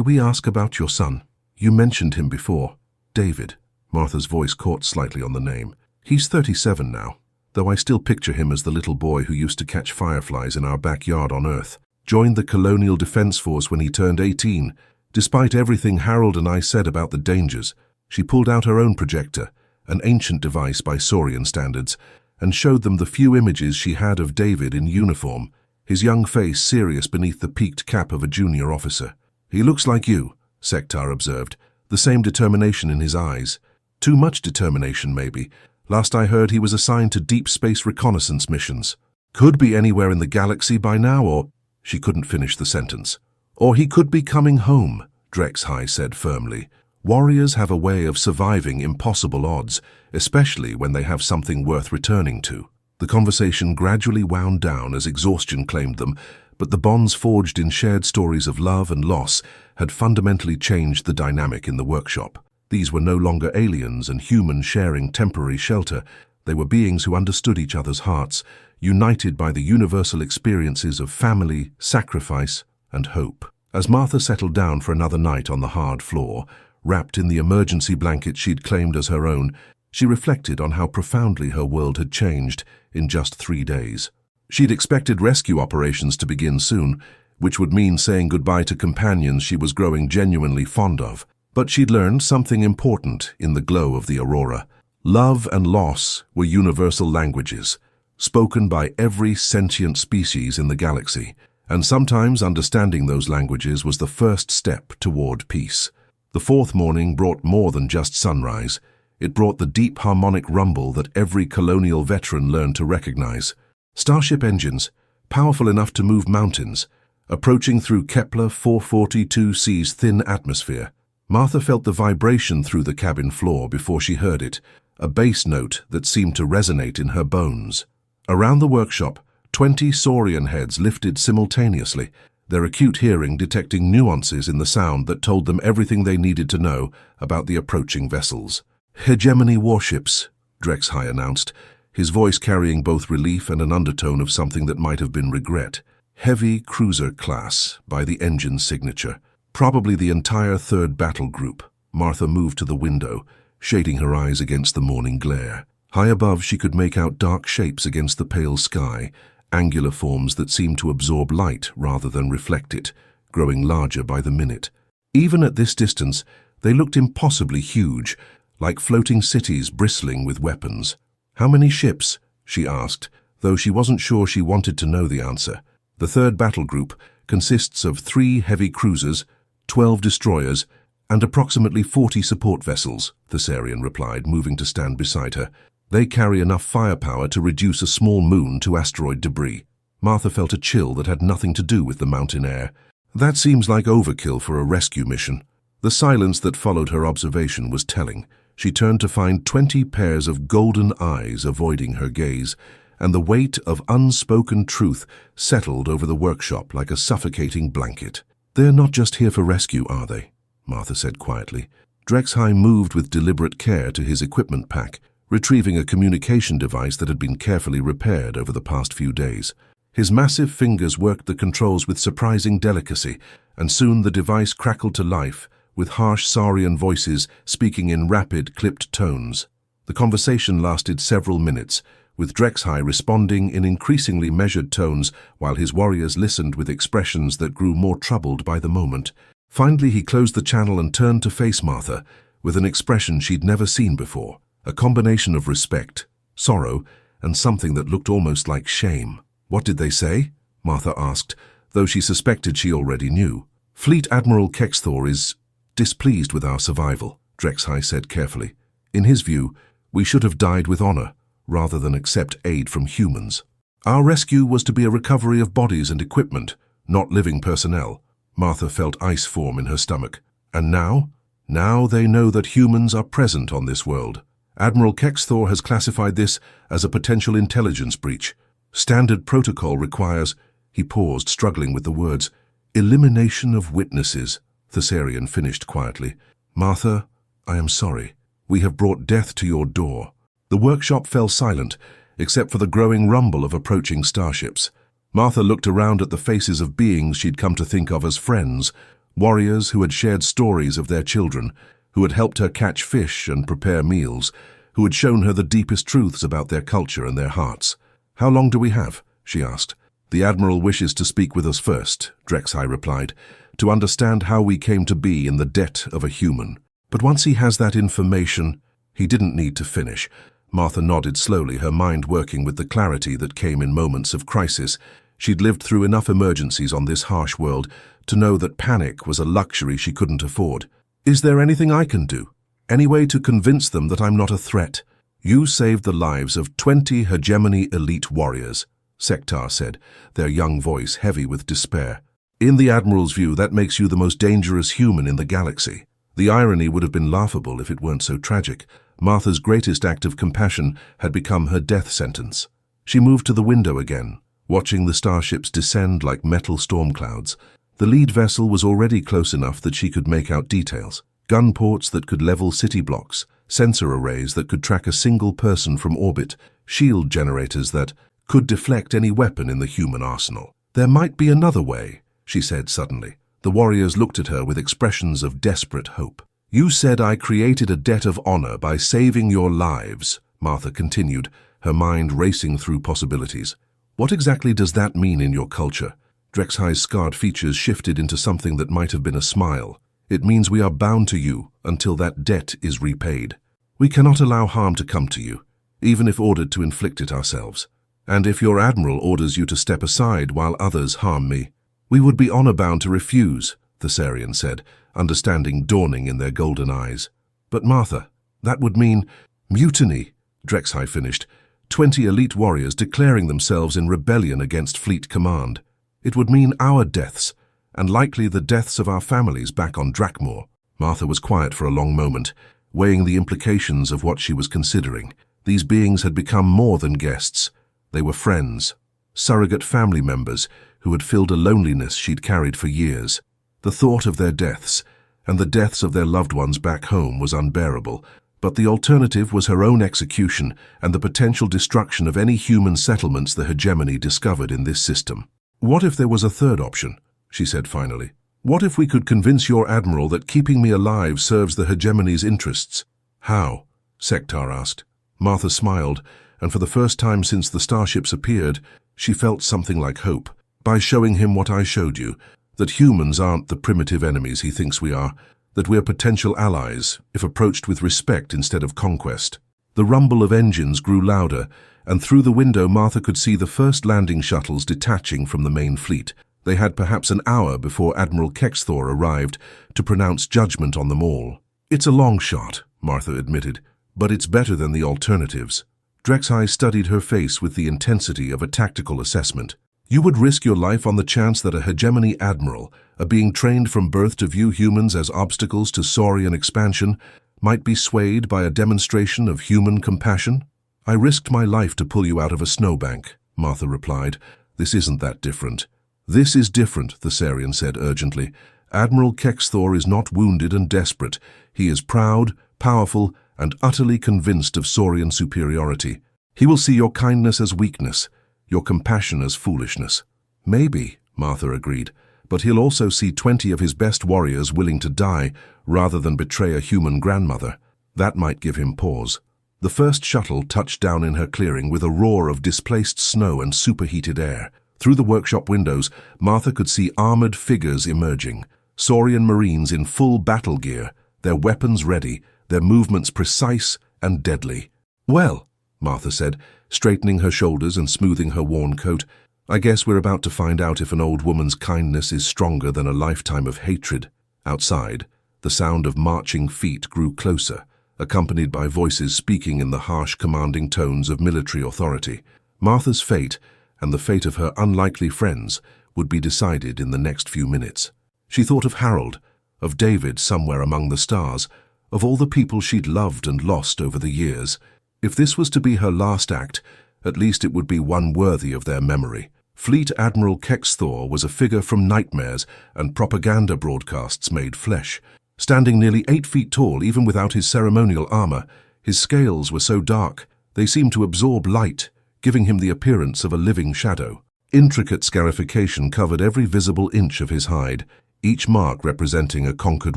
we ask about your son? You mentioned him before. David. Martha's voice caught slightly on the name. He's 37 now, though I still picture him as the little boy who used to catch fireflies in our backyard on Earth. Joined the Colonial Defense Force when he turned 18. Despite everything Harold and I said about the dangers, she pulled out her own projector, an ancient device by Saurian standards, and showed them the few images she had of David in uniform, his young face serious beneath the peaked cap of a junior officer. He looks like you, Sektar observed, the same determination in his eyes. Too much determination, maybe. Last I heard he was assigned to deep space reconnaissance missions. Could be anywhere in the galaxy by now, or... She couldn't finish the sentence. Or he could be coming home, Drexhai said firmly. Warriors have a way of surviving impossible odds, especially when they have something worth returning to. The conversation gradually wound down as exhaustion claimed them, but the bonds forged in shared stories of love and loss had fundamentally changed the dynamic in the workshop. These were no longer aliens and humans sharing temporary shelter. They were beings who understood each other's hearts, united by the universal experiences of family, sacrifice, and hope. As Martha settled down for another night on the hard floor, wrapped in the emergency blanket she'd claimed as her own, she reflected on how profoundly her world had changed in just 3 days. She'd expected rescue operations to begin soon, which would mean saying goodbye to companions she was growing genuinely fond of. But she'd learned something important in the glow of the aurora. Love and loss were universal languages, spoken by every sentient species in the galaxy, and sometimes understanding those languages was the first step toward peace. The fourth morning brought more than just sunrise. It brought the deep harmonic rumble that every colonial veteran learned to recognize. Starship engines, powerful enough to move mountains, approaching through Kepler 442c's thin atmosphere. Martha felt the vibration through the cabin floor before she heard it, a bass note that seemed to resonate in her bones. Around the workshop, 20 Saurian heads lifted simultaneously, their acute hearing detecting nuances in the sound that told them everything they needed to know about the approaching vessels. Hegemony Warships, Drexhai announced, his voice carrying both relief and an undertone of something that might have been regret. Heavy cruiser class by the engine signature. Probably the entire third battle group. Martha moved to the window, shading her eyes against the morning glare. High above, she could make out dark shapes against the pale sky, angular forms that seemed to absorb light rather than reflect it, growing larger by the minute. Even at this distance, they looked impossibly huge, like floating cities bristling with weapons. How many ships? She asked, though she wasn't sure she wanted to know the answer. The third battle group consists of 3 heavy cruisers, 12 destroyers, and approximately 40 support vessels, the Sarian replied, moving to stand beside her. They carry enough firepower to reduce a small moon to asteroid debris. Martha felt a chill that had nothing to do with the mountain air. That seems like overkill for a rescue mission. The silence that followed her observation was telling. She turned to find 20 pairs of golden eyes avoiding her gaze, and the weight of unspoken truth settled over the workshop like a suffocating blanket. They're not just here for rescue, are they? Martha said quietly. Drexhai moved with deliberate care to his equipment pack, retrieving a communication device that had been carefully repaired over the past few days. His massive fingers worked the controls with surprising delicacy, and soon the device crackled to life, with harsh Saurian voices speaking in rapid, clipped tones. The conversation lasted several minutes, with Drexhai responding in increasingly measured tones while his warriors listened with expressions that grew more troubled by the moment. Finally, he closed the channel and turned to face Martha, with an expression she'd never seen before, a combination of respect, sorrow, and something that looked almost like shame. What did they say? Martha asked, though she suspected she already knew. Fleet Admiral Kexthor is displeased with our survival, Drexhai said carefully. In his view, we should have died with honor, rather than accept aid from humans. Our rescue was to be a recovery of bodies and equipment, not living personnel. Martha felt ice form in her stomach. And now? Now they know that humans are present on this world. Admiral Kexthor has classified this as a potential intelligence breach. Standard protocol requires, he paused, struggling with the words, elimination of witnesses, Thessarian finished quietly. Martha, I am sorry. We have brought death to your door. The workshop fell silent, except for the growing rumble of approaching starships. Martha looked around at the faces of beings she'd come to think of as friends, warriors who had shared stories of their children, who had helped her catch fish and prepare meals, who had shown her the deepest truths about their culture and their hearts. How long do we have? She asked. The Admiral wishes to speak with us first, Drexhai replied, to understand how we came to be in the debt of a human. But once he has that information, he didn't need to finish. Martha nodded slowly, her mind working with the clarity that came in moments of crisis. She'd lived through enough emergencies on this harsh world to know that panic was a luxury she couldn't afford. Is there anything I can do? Any way to convince them that I'm not a threat? You saved the lives of 20 hegemony elite warriors, Sektar said, their young voice heavy with despair. In the Admiral's view, that makes you the most dangerous human in the galaxy. The irony would have been laughable if it weren't so tragic. Martha's greatest act of compassion had become her death sentence. She moved to the window again, watching the starships descend like metal storm clouds. The lead vessel was already close enough that she could make out details. Gun ports that could level city blocks, sensor arrays that could track a single person from orbit, shield generators that could deflect any weapon in the human arsenal. There might be another way, she said suddenly. The warriors looked at her with expressions of desperate hope. You said I created a debt of honor by saving your lives, Martha continued, her mind racing through possibilities. What exactly does that mean in your culture? Drexhai's scarred features shifted into something that might have been a smile. It means we are bound to you until that debt is repaid. We cannot allow harm to come to you, even if ordered to inflict it ourselves. And if your admiral orders you to step aside while others harm me, we would be honor-bound to refuse, Thessarian said, understanding dawning in their golden eyes. But Martha, that would mean mutiny, Drexhai finished, 20 elite warriors declaring themselves in rebellion against Fleet Command. It would mean our deaths, and likely the deaths of our families back on Drakmor. Martha was quiet for a long moment, weighing the implications of what she was considering. These beings had become more than guests. They were friends, surrogate family members who had filled a loneliness she'd carried for years. The thought of their deaths, and the deaths of their loved ones back home, was unbearable, but the alternative was her own execution and the potential destruction of any human settlements the hegemony discovered in this system. What if there was a third option? She said finally. What if we could convince your admiral that keeping me alive serves the hegemony's interests? How? Sektar asked. Martha smiled, and for the first time since the starships appeared, she felt something like hope. By showing him what I showed you, that humans aren't the primitive enemies he thinks we are, that we're potential allies, if approached with respect instead of conquest. The rumble of engines grew louder, and through the window Martha could see the first landing shuttles detaching from the main fleet. They had perhaps an hour before Admiral Kexthor arrived to pronounce judgment on them all. It's a long shot, Martha admitted, but it's better than the alternatives. Drexhai studied her face with the intensity of a tactical assessment. You would risk your life on the chance that a hegemony admiral, a being trained from birth to view humans as obstacles to Saurian expansion, might be swayed by a demonstration of human compassion? I risked my life to pull you out of a snowbank, Martha replied. This isn't that different. This is different, Thessarian said urgently. Admiral Kexthor is not wounded and desperate. He is proud, powerful, and utterly convinced of Saurian superiority. He will see your kindness as weakness, your compassion as foolishness. Maybe, Martha agreed, but he'll also see 20 of his best warriors willing to die rather than betray a human grandmother. That might give him pause. The first shuttle touched down in her clearing with a roar of displaced snow and superheated air. Through the workshop windows, Martha could see armored figures emerging, Saurian Marines in full battle gear, their weapons ready, their movements precise and deadly. Well, Martha said, straightening her shoulders and smoothing her worn coat, I guess we're about to find out if an old woman's kindness is stronger than a lifetime of hatred. Outside, the sound of marching feet grew closer, accompanied by voices speaking in the harsh, commanding tones of military authority. Martha's fate, and the fate of her unlikely friends, would be decided in the next few minutes. She thought of Harold, of David somewhere among the stars, of all the people she'd loved and lost over the years. If this was to be her last act, at least it would be one worthy of their memory. Fleet Admiral Kexthor was a figure from nightmares and propaganda broadcasts made flesh. Standing nearly 8 feet tall, even without his ceremonial armor, his scales were so dark they seemed to absorb light, giving him the appearance of a living shadow. Intricate scarification covered every visible inch of his hide, each mark representing a conquered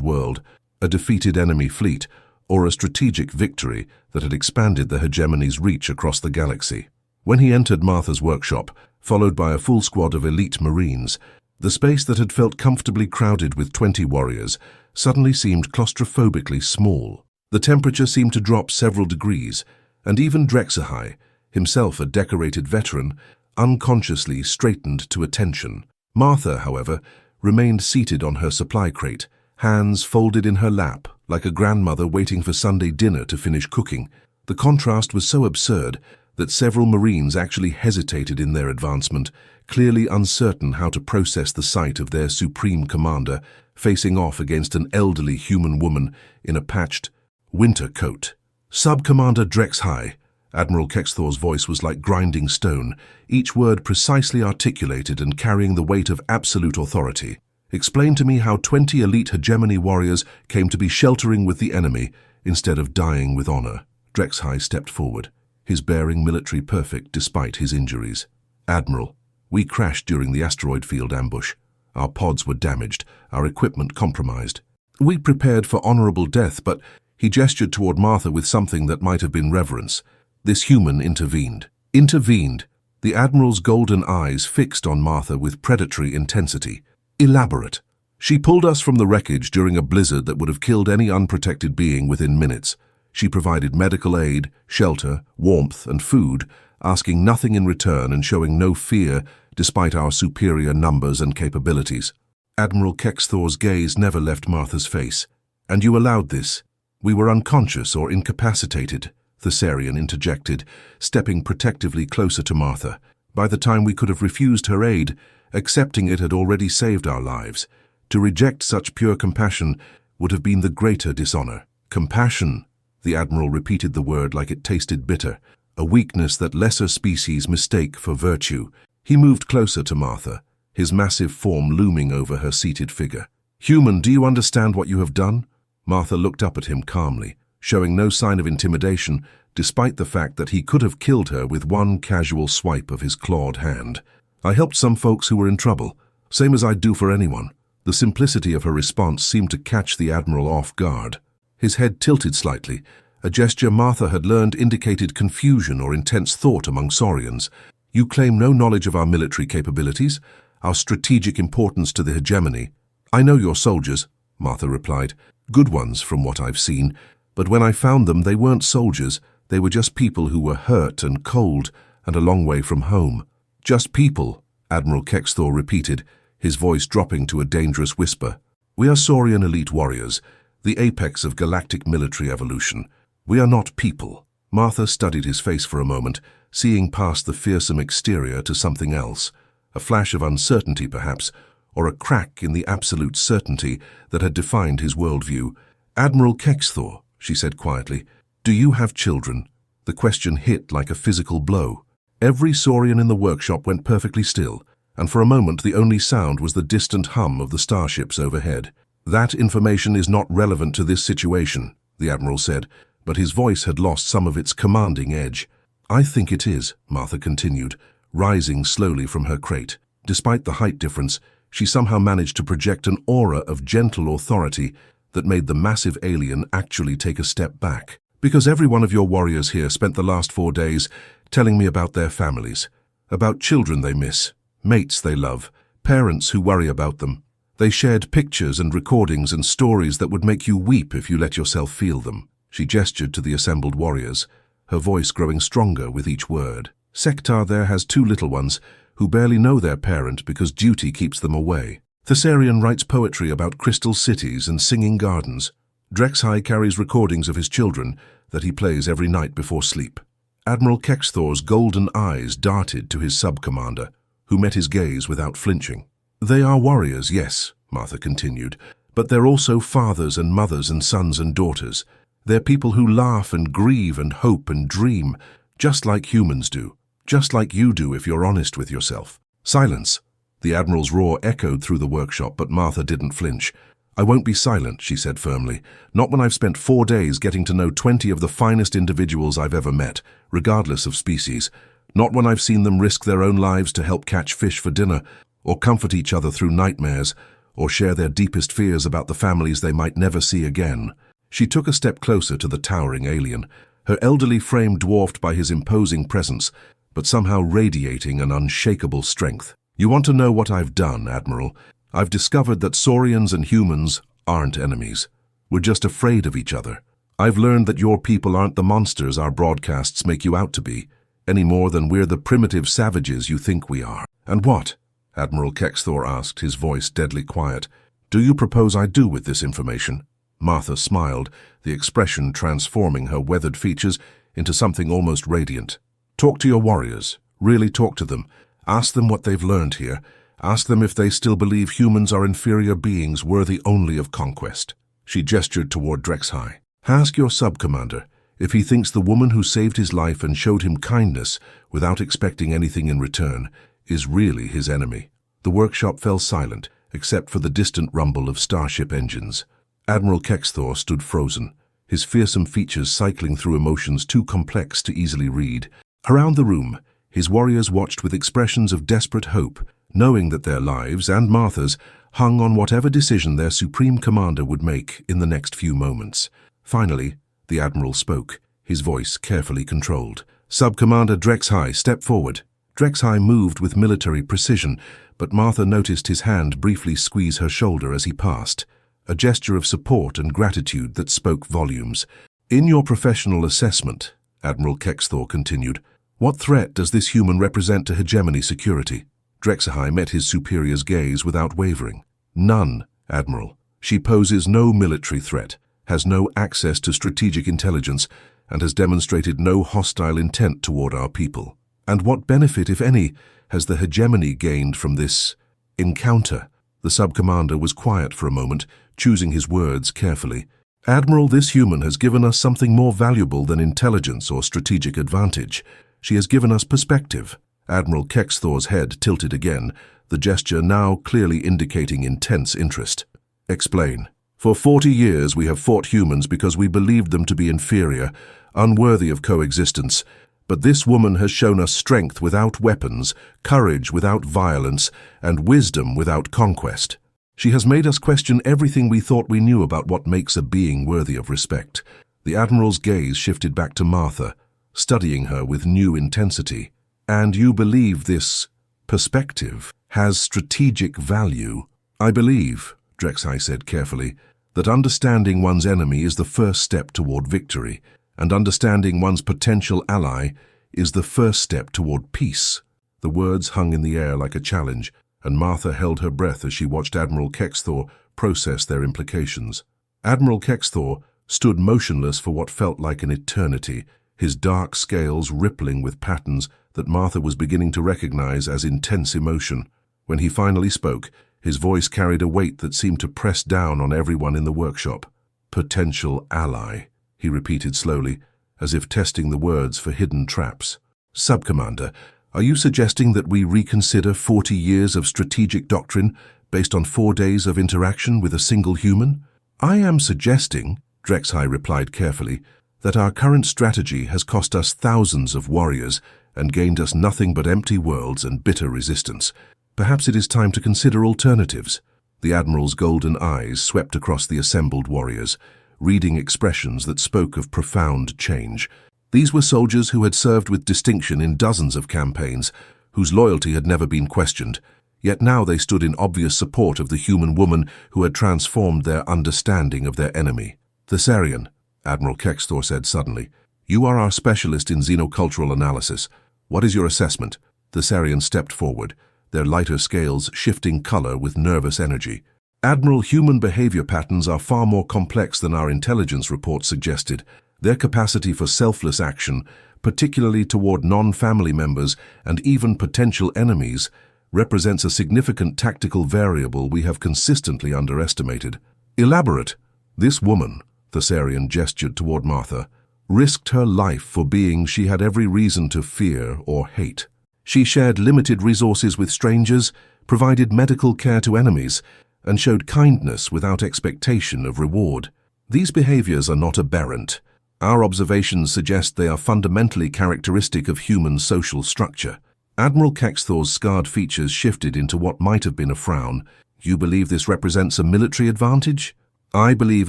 world, a defeated enemy fleet, or a strategic victory that had expanded the hegemony's reach across the galaxy. When he entered Martha's workshop, followed by a full squad of elite Marines, the space that had felt comfortably crowded with 20 warriors suddenly seemed claustrophobically small. The temperature seemed to drop several degrees, and even Drexahai, himself a decorated veteran, unconsciously straightened to attention. Martha, however, remained seated on her supply crate, hands folded in her lap, like a grandmother waiting for Sunday dinner to finish cooking. The contrast was so absurd that several Marines actually hesitated in their advancement, clearly uncertain how to process the sight of their supreme commander facing off against an elderly human woman in a patched winter coat. Sub-Commander Drexhai, Admiral Kexthor's voice was like grinding stone, each word precisely articulated and carrying the weight of absolute authority. Explain to me how 20 elite hegemony warriors came to be sheltering with the enemy instead of dying with honor. Drexhai stepped forward, his bearing military perfect despite his injuries. Admiral, we crashed during the asteroid field ambush. Our pods were damaged, our equipment compromised. We prepared for honorable death, but he gestured toward Martha with something that might have been reverence. This human intervened. Intervened. The Admiral's golden eyes fixed on Martha with predatory intensity. Elaborate. She pulled us from the wreckage during a blizzard that would have killed any unprotected being within minutes. She provided medical aid, shelter, warmth, and food, asking nothing in return and showing no fear despite our superior numbers and capabilities. Admiral Kexthor's gaze never left Martha's face. And you allowed this? We were unconscious or incapacitated, Thessarian interjected, stepping protectively closer to Martha. By the time we could have refused her aid, accepting it had already saved our lives. To reject such pure compassion would have been the greater dishonor. Compassion. The Admiral repeated the word like it tasted bitter, a weakness that lesser species mistake for virtue. He moved closer to Martha, his massive form looming over her seated figure. Human, do you understand what you have done? Martha looked up at him calmly, showing no sign of intimidation, despite the fact that he could have killed her with one casual swipe of his clawed hand. I helped some folks who were in trouble, same as I'd do for anyone. The simplicity of her response seemed to catch the Admiral off guard. His head tilted slightly, a gesture Martha had learned indicated confusion or intense thought among Saurians. You claim no knowledge of our military capabilities, our strategic importance to the hegemony. I know your soldiers, Martha replied. Good ones from what I've seen, but when I found them they weren't soldiers, they were just people who were hurt and cold and a long way from home. Just people, Admiral Kexthor repeated, his voice dropping to a dangerous whisper. We are Saurian elite warriors, the apex of galactic military evolution. We are not people. Martha studied his face for a moment, seeing past the fearsome exterior to something else, a flash of uncertainty perhaps, or a crack in the absolute certainty that had defined his worldview. Admiral Kexthor, she said quietly, do you have children? The question hit like a physical blow. Every Saurian in the workshop went perfectly still, and for a moment the only sound was the distant hum of the starships overhead. That information is not relevant to this situation, the Admiral said, but his voice had lost some of its commanding edge. I think it is, Martha continued, rising slowly from her crate. Despite the height difference, she somehow managed to project an aura of gentle authority that made the massive alien actually take a step back. Because every one of your warriors here spent the last 4 days telling me about their families, about children they miss, mates they love, parents who worry about them. They shared pictures and recordings and stories that would make you weep if you let yourself feel them. She gestured to the assembled warriors, her voice growing stronger with each word. Sektar there has 2 little ones. who barely know their parent because duty keeps them away. Thessarian writes poetry about crystal cities and singing gardens. Drexhai carries recordings of his children that he plays every night before sleep. Admiral Kexthor's golden eyes darted to his sub-commander, who met his gaze without flinching. "They are warriors, yes," Martha continued, "but they're also fathers and mothers and sons and daughters. They're people who laugh and grieve and hope and dream, just like humans do, just like you do if you're honest with yourself." "Silence!" The Admiral's roar echoed through the workshop, but Martha didn't flinch. "I won't be silent," she said firmly. "Not when I've spent 4 days getting to know 20 of the finest individuals I've ever met, regardless of species. Not when I've seen them risk their own lives to help catch fish for dinner, or comfort each other through nightmares, or share their deepest fears about the families they might never see again." She took a step closer to the towering alien, her elderly frame dwarfed by his imposing presence, but somehow radiating an unshakable strength. "You want to know what I've done, Admiral? I've discovered that Saurians and humans aren't enemies. We're just afraid of each other. I've learned that your people aren't the monsters our broadcasts make you out to be, any more than we're the primitive savages you think we are." "And what?" Admiral Kexthor asked, his voice deadly quiet. "Do you propose I do with this information?" Martha smiled, the expression transforming her weathered features into something almost radiant. "Talk to your warriors. Really talk to them. Ask them what they've learned here. Ask them if they still believe humans are inferior beings worthy only of conquest." She gestured toward Drexhai. "Ask your sub-commander if he thinks the woman who saved his life and showed him kindness without expecting anything in return is really his enemy." The workshop fell silent, except for the distant rumble of starship engines. Admiral Kexthor stood frozen, his fearsome features cycling through emotions too complex to easily read. Around the room, his warriors watched with expressions of desperate hope, knowing that their lives, and Martha's, hung on whatever decision their supreme commander would make in the next few moments. Finally, the Admiral spoke, his voice carefully controlled. "Sub-Commander Drexhai, step forward." Drexhai moved with military precision, but Martha noticed his hand briefly squeeze her shoulder as he passed, a gesture of support and gratitude that spoke volumes. "In your professional assessment," Admiral Kexthor continued, "what threat does this human represent to hegemony security?" Drexhai met his superior's gaze without wavering. "None, Admiral. She poses no military threat, has no access to strategic intelligence, and has demonstrated no hostile intent toward our people." "And what benefit, if any, has the hegemony gained from this encounter?" The sub-commander was quiet for a moment, choosing his words carefully. "Admiral, this human has given us something more valuable than intelligence or strategic advantage. She has given us perspective." Admiral Kexthor's head tilted again, the gesture now clearly indicating intense interest. "Explain." "For 40 years we have fought humans because we believed them to be inferior, unworthy of coexistence. But this woman has shown us strength without weapons, courage without violence, and wisdom without conquest. She has made us question everything we thought we knew about what makes a being worthy of respect." The Admiral's gaze shifted back to Martha, studying her with new intensity. "And you believe this perspective has strategic value?" "I believe," Drexhai said carefully, "that understanding one's enemy is the first step toward victory, and understanding one's potential ally is the first step toward peace." The words hung in the air like a challenge, and Martha held her breath as she watched Admiral Kexthor process their implications. Admiral Kexthor stood motionless for what felt like an eternity, his dark scales rippling with patterns that Martha was beginning to recognize as intense emotion. When he finally spoke, his voice carried a weight that seemed to press down on everyone in the workshop. "Potential ally," he repeated slowly, as if testing the words for hidden traps. "Sub-Commander, are you suggesting that we reconsider 40 years of strategic doctrine based on 4 days of interaction with a single human?" "I am suggesting," Drexhai replied carefully, "that our current strategy has cost us thousands of warriors and gained us nothing but empty worlds and bitter resistance. Perhaps it is time to consider alternatives." The Admiral's golden eyes swept across the assembled warriors, reading expressions that spoke of profound change. These were soldiers who had served with distinction in dozens of campaigns, whose loyalty had never been questioned. Yet now they stood in obvious support of the human woman who had transformed their understanding of their enemy. "Thessarian," Admiral Kexthor said suddenly, "you are our specialist in xenocultural analysis. What is your assessment?" The Sarian stepped forward, their lighter scales shifting color with nervous energy. Admiral, human behavior patterns are far more complex than our intelligence report suggested. Their capacity for selfless action, particularly toward non-family members and even potential enemies, represents a significant tactical variable we have consistently underestimated. Elaborate. This woman, the Sarian gestured toward Martha, risked her life for beings she had every reason to fear or hate. She shared limited resources with strangers, provided medical care to enemies, and showed kindness without expectation of reward. These behaviors are not aberrant. Our observations suggest they are fundamentally characteristic of human social structure. Admiral Kexthor's scarred features shifted into what might have been a frown. You believe this represents a military advantage? I believe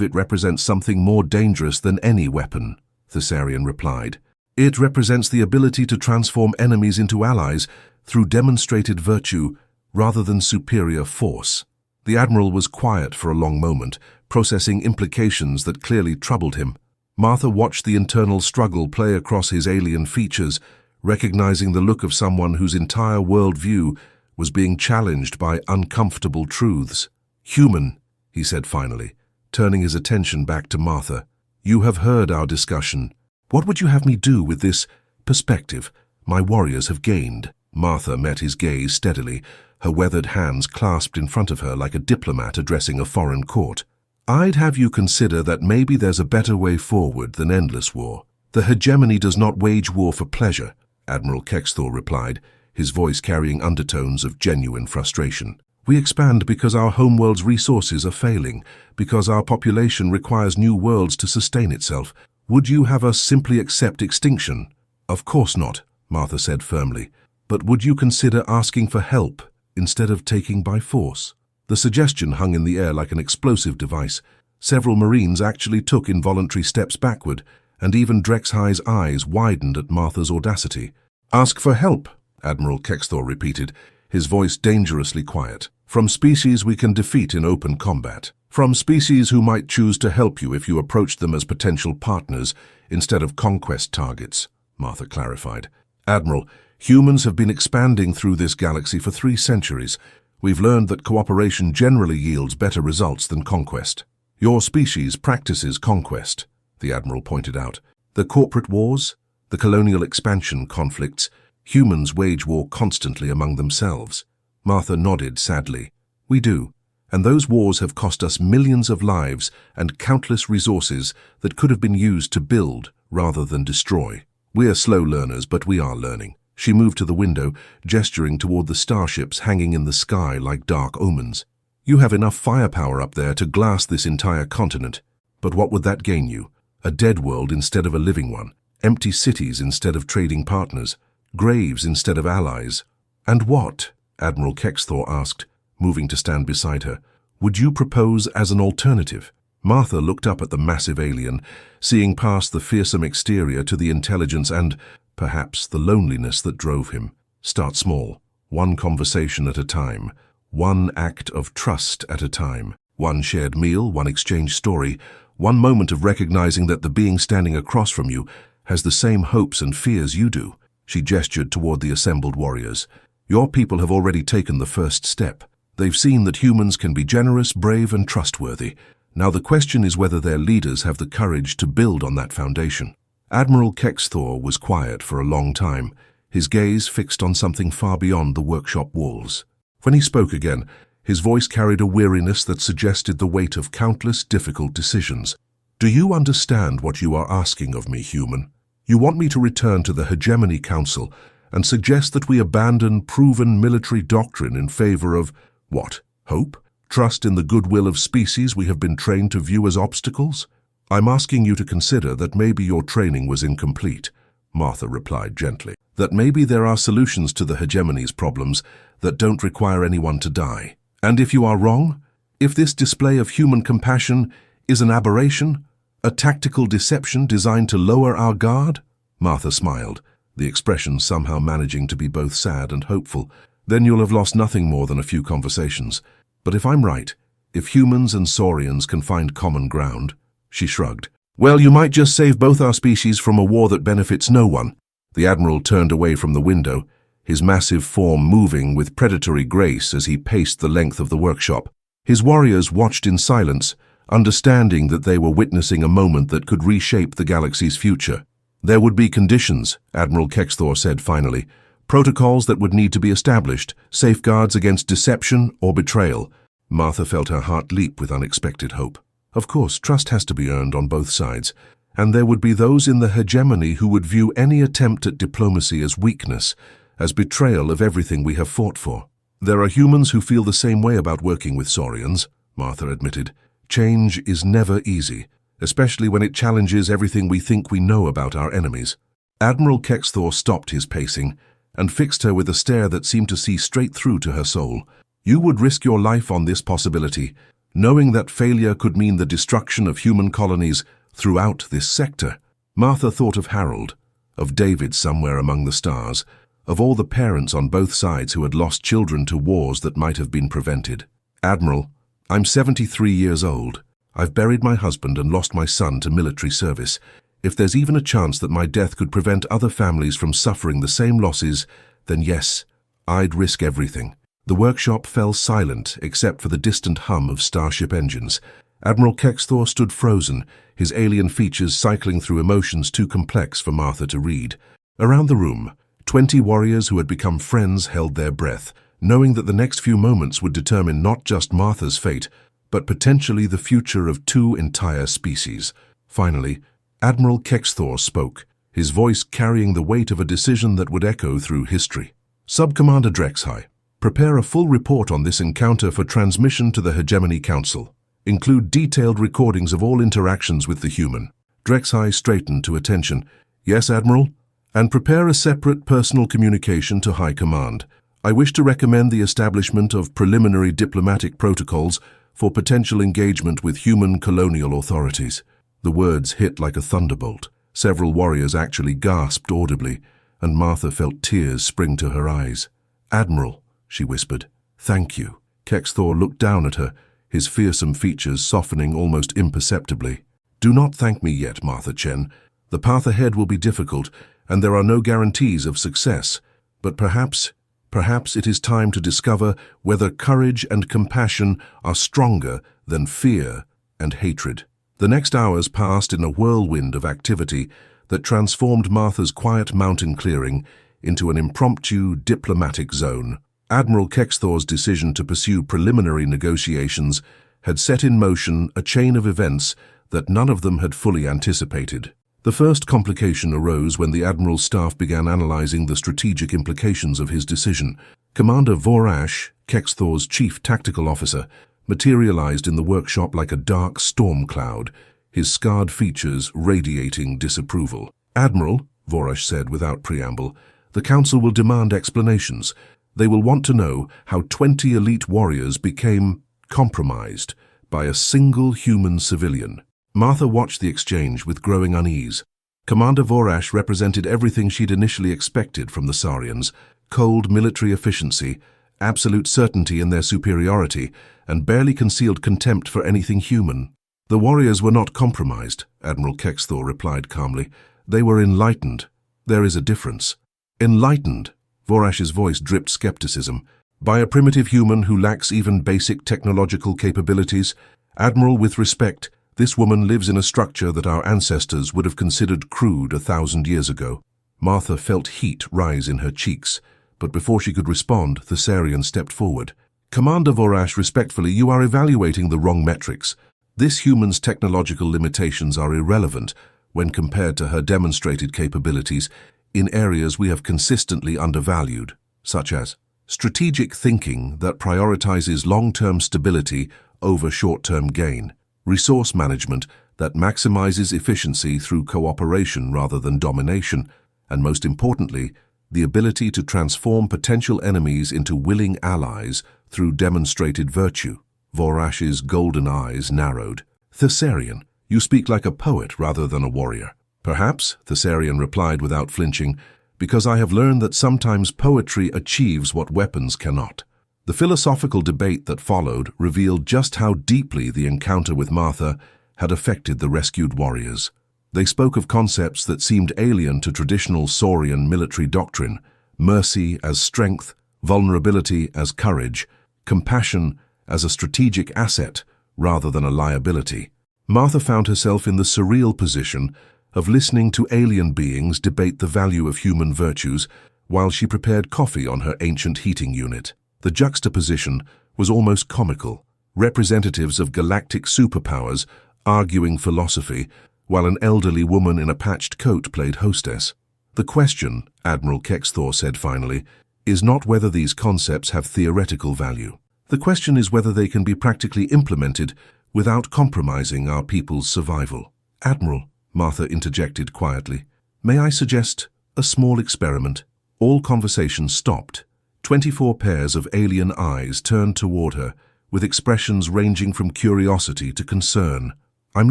it represents something more dangerous than any weapon, the Sarian replied. It represents the ability to transform enemies into allies through demonstrated virtue rather than superior force. The Admiral was quiet for a long moment, processing implications that clearly troubled him. Martha watched the internal struggle play across his alien features, recognizing the look of someone whose entire worldview was being challenged by uncomfortable truths. Human, he said finally, turning his attention back to Martha. You have heard our discussion. What would you have me do with this perspective my warriors have gained? Martha met his gaze steadily, her weathered hands clasped in front of her like a diplomat addressing a foreign court. I'd have you consider that maybe there's a better way forward than endless war. The hegemony does not wage war for pleasure, Admiral Kexthor replied, his voice carrying undertones of genuine frustration. We expand because our homeworld's resources are failing, because our population requires new worlds to sustain itself. Would you have us simply accept extinction? Of course not, Martha said firmly. But would you consider asking for help instead of taking by force? The suggestion hung in the air like an explosive device. Several Marines actually took involuntary steps backward, and even Drexhigh's eyes widened at Martha's audacity. Ask for help, Admiral Kexthor repeated, his voice dangerously quiet. From species we can defeat in open combat. From species who might choose to help you if you approach them as potential partners instead of conquest targets, Martha clarified. Admiral, humans have been expanding through this galaxy for 3 centuries. We've learned that cooperation generally yields better results than conquest. Your species practices conquest, the Admiral pointed out. The corporate wars, the colonial expansion conflicts, humans wage war constantly among themselves. Martha nodded sadly. We do, and those wars have cost us millions of lives and countless resources that could have been used to build rather than destroy. We are slow learners, but we are learning. She moved to the window, gesturing toward the starships hanging in the sky like dark omens. You have enough firepower up there to glass this entire continent. But what would that gain you? A dead world instead of a living one, empty cities instead of trading partners, graves instead of allies. And what, Admiral Kexthor asked, moving to stand beside her, would you propose as an alternative? Martha looked up at the massive alien, seeing past the fearsome exterior to the intelligence and, perhaps, the loneliness that drove him. Start small, one conversation at a time, one act of trust at a time, one shared meal, one exchanged story, one moment of recognizing that the being standing across from you has the same hopes and fears you do. She gestured toward the assembled warriors. Your people have already taken the first step. They've seen that humans can be generous, brave, and trustworthy. Now the question is whether their leaders have the courage to build on that foundation. Admiral Kexthor was quiet for a long time, his gaze fixed on something far beyond the workshop walls. When he spoke again, his voice carried a weariness that suggested the weight of countless difficult decisions. Do you understand what you are asking of me, human? You want me to return to the Hegemony Council and suggest that we abandon proven military doctrine in favor of, what, hope? Trust in the goodwill of species we have been trained to view as obstacles? I'm asking you to consider that maybe your training was incomplete, Martha replied gently. That maybe there are solutions to the hegemony's problems that don't require anyone to die. And if you are wrong, if this display of human compassion is an aberration, a tactical deception designed to lower our guard? Martha smiled, the expression somehow managing to be both sad and hopeful. Then you'll have lost nothing more than a few conversations. But if I'm right, if humans and saurians can find common ground, she shrugged. Well, you might just save both our species from a war that benefits no one. The Admiral turned away from the window, his massive form moving with predatory grace as he paced the length of the workshop. His warriors watched in silence, understanding that they were witnessing a moment that could reshape the galaxy's future. There would be conditions, Admiral Kexthor said finally, protocols that would need to be established, safeguards against deception or betrayal. Martha felt her heart leap with unexpected hope. Of course, trust has to be earned on both sides, and there would be those in the hegemony who would view any attempt at diplomacy as weakness, as betrayal of everything we have fought for. There are humans who feel the same way about working with Saurians, Martha admitted. Change is never easy, especially when it challenges everything we think we know about our enemies. Admiral Kexthor stopped his pacing and fixed her with a stare that seemed to see straight through to her soul. You would risk your life on this possibility, knowing that failure could mean the destruction of human colonies throughout this sector. Martha thought of Harold, of David somewhere among the stars, of all the parents on both sides who had lost children to wars that might have been prevented. Admiral, I'm 73 years old. I've buried my husband and lost my son to military service. If there's even a chance that my death could prevent other families from suffering the same losses, then yes, I'd risk everything. The workshop fell silent except for the distant hum of starship engines. Admiral Kexthor stood frozen, his alien features cycling through emotions too complex for Martha to read. Around the room, 20 warriors who had become friends held their breath, knowing that the next few moments would determine not just Martha's fate, but potentially the future of 2 entire species. Finally, Admiral Kexthor spoke, his voice carrying the weight of a decision that would echo through history. Sub-Commander Drexhai, prepare a full report on this encounter for transmission to the Hegemony Council. Include detailed recordings of all interactions with the human. Drexhai straightened to attention. Yes, Admiral? And prepare a separate personal communication to High Command. I wish to recommend the establishment of preliminary diplomatic protocols for potential engagement with human colonial authorities. The words hit like a thunderbolt. Several warriors actually gasped audibly, and Martha felt tears spring to her eyes. Admiral, she whispered, thank you. Kexthor looked down at her, his fearsome features softening almost imperceptibly. Do not thank me yet, Martha Chen. The path ahead will be difficult, and there are no guarantees of success. But perhaps it is time to discover whether courage and compassion are stronger than fear and hatred. The next hours passed in a whirlwind of activity that transformed Martha's quiet mountain clearing into an impromptu diplomatic zone. Admiral Kexthor's decision to pursue preliminary negotiations had set in motion a chain of events that none of them had fully anticipated. The first complication arose when the Admiral's staff began analyzing the strategic implications of his decision. Commander Vorash, Kexthor's chief tactical officer, materialized in the workshop like a dark storm cloud, his scarred features radiating disapproval. Admiral, Vorash said without preamble, the Council will demand explanations. They will want to know how 20 elite warriors became compromised by a single human civilian. Martha watched the exchange with growing unease. Commander Vorash represented everything she'd initially expected from the Saurians: cold military efficiency, absolute certainty in their superiority, and barely concealed contempt for anything human. The warriors were not compromised, Admiral Kexthor replied calmly. They were enlightened. There is a difference. Enlightened, Vorash's voice dripped skepticism. By a primitive human who lacks even basic technological capabilities? Admiral, with respect, this woman lives in a structure that our ancestors would have considered crude 1,000 years ago. Martha felt heat rise in her cheeks, but before she could respond, the Thessarian stepped forward. Commander Vorash, respectfully, you are evaluating the wrong metrics. This human's technological limitations are irrelevant when compared to her demonstrated capabilities in areas we have consistently undervalued, such as strategic thinking that prioritizes long-term stability over short-term gain, resource management that maximizes efficiency through cooperation rather than domination, and most importantly, the ability to transform potential enemies into willing allies through demonstrated virtue. Vorash's golden eyes narrowed. Thessarian, you speak like a poet rather than a warrior. Perhaps, Thessarian replied without flinching, because I have learned that sometimes poetry achieves what weapons cannot. The philosophical debate that followed revealed just how deeply the encounter with Martha had affected the rescued warriors. They spoke of concepts that seemed alien to traditional Saurian military doctrine: mercy as strength, vulnerability as courage, compassion as a strategic asset rather than a liability. Martha found herself in the surreal position of listening to alien beings debate the value of human virtues while she prepared coffee on her ancient heating unit. The juxtaposition was almost comical. Representatives of galactic superpowers arguing philosophy, while an elderly woman in a patched coat played hostess. The question, Admiral Kexthor said finally, is not whether these concepts have theoretical value. The question is whether they can be practically implemented without compromising our people's survival. Admiral, Martha interjected quietly, may I suggest a small experiment? All conversation stopped. 24 pairs of alien eyes turned toward her, with expressions ranging from curiosity to concern. I'm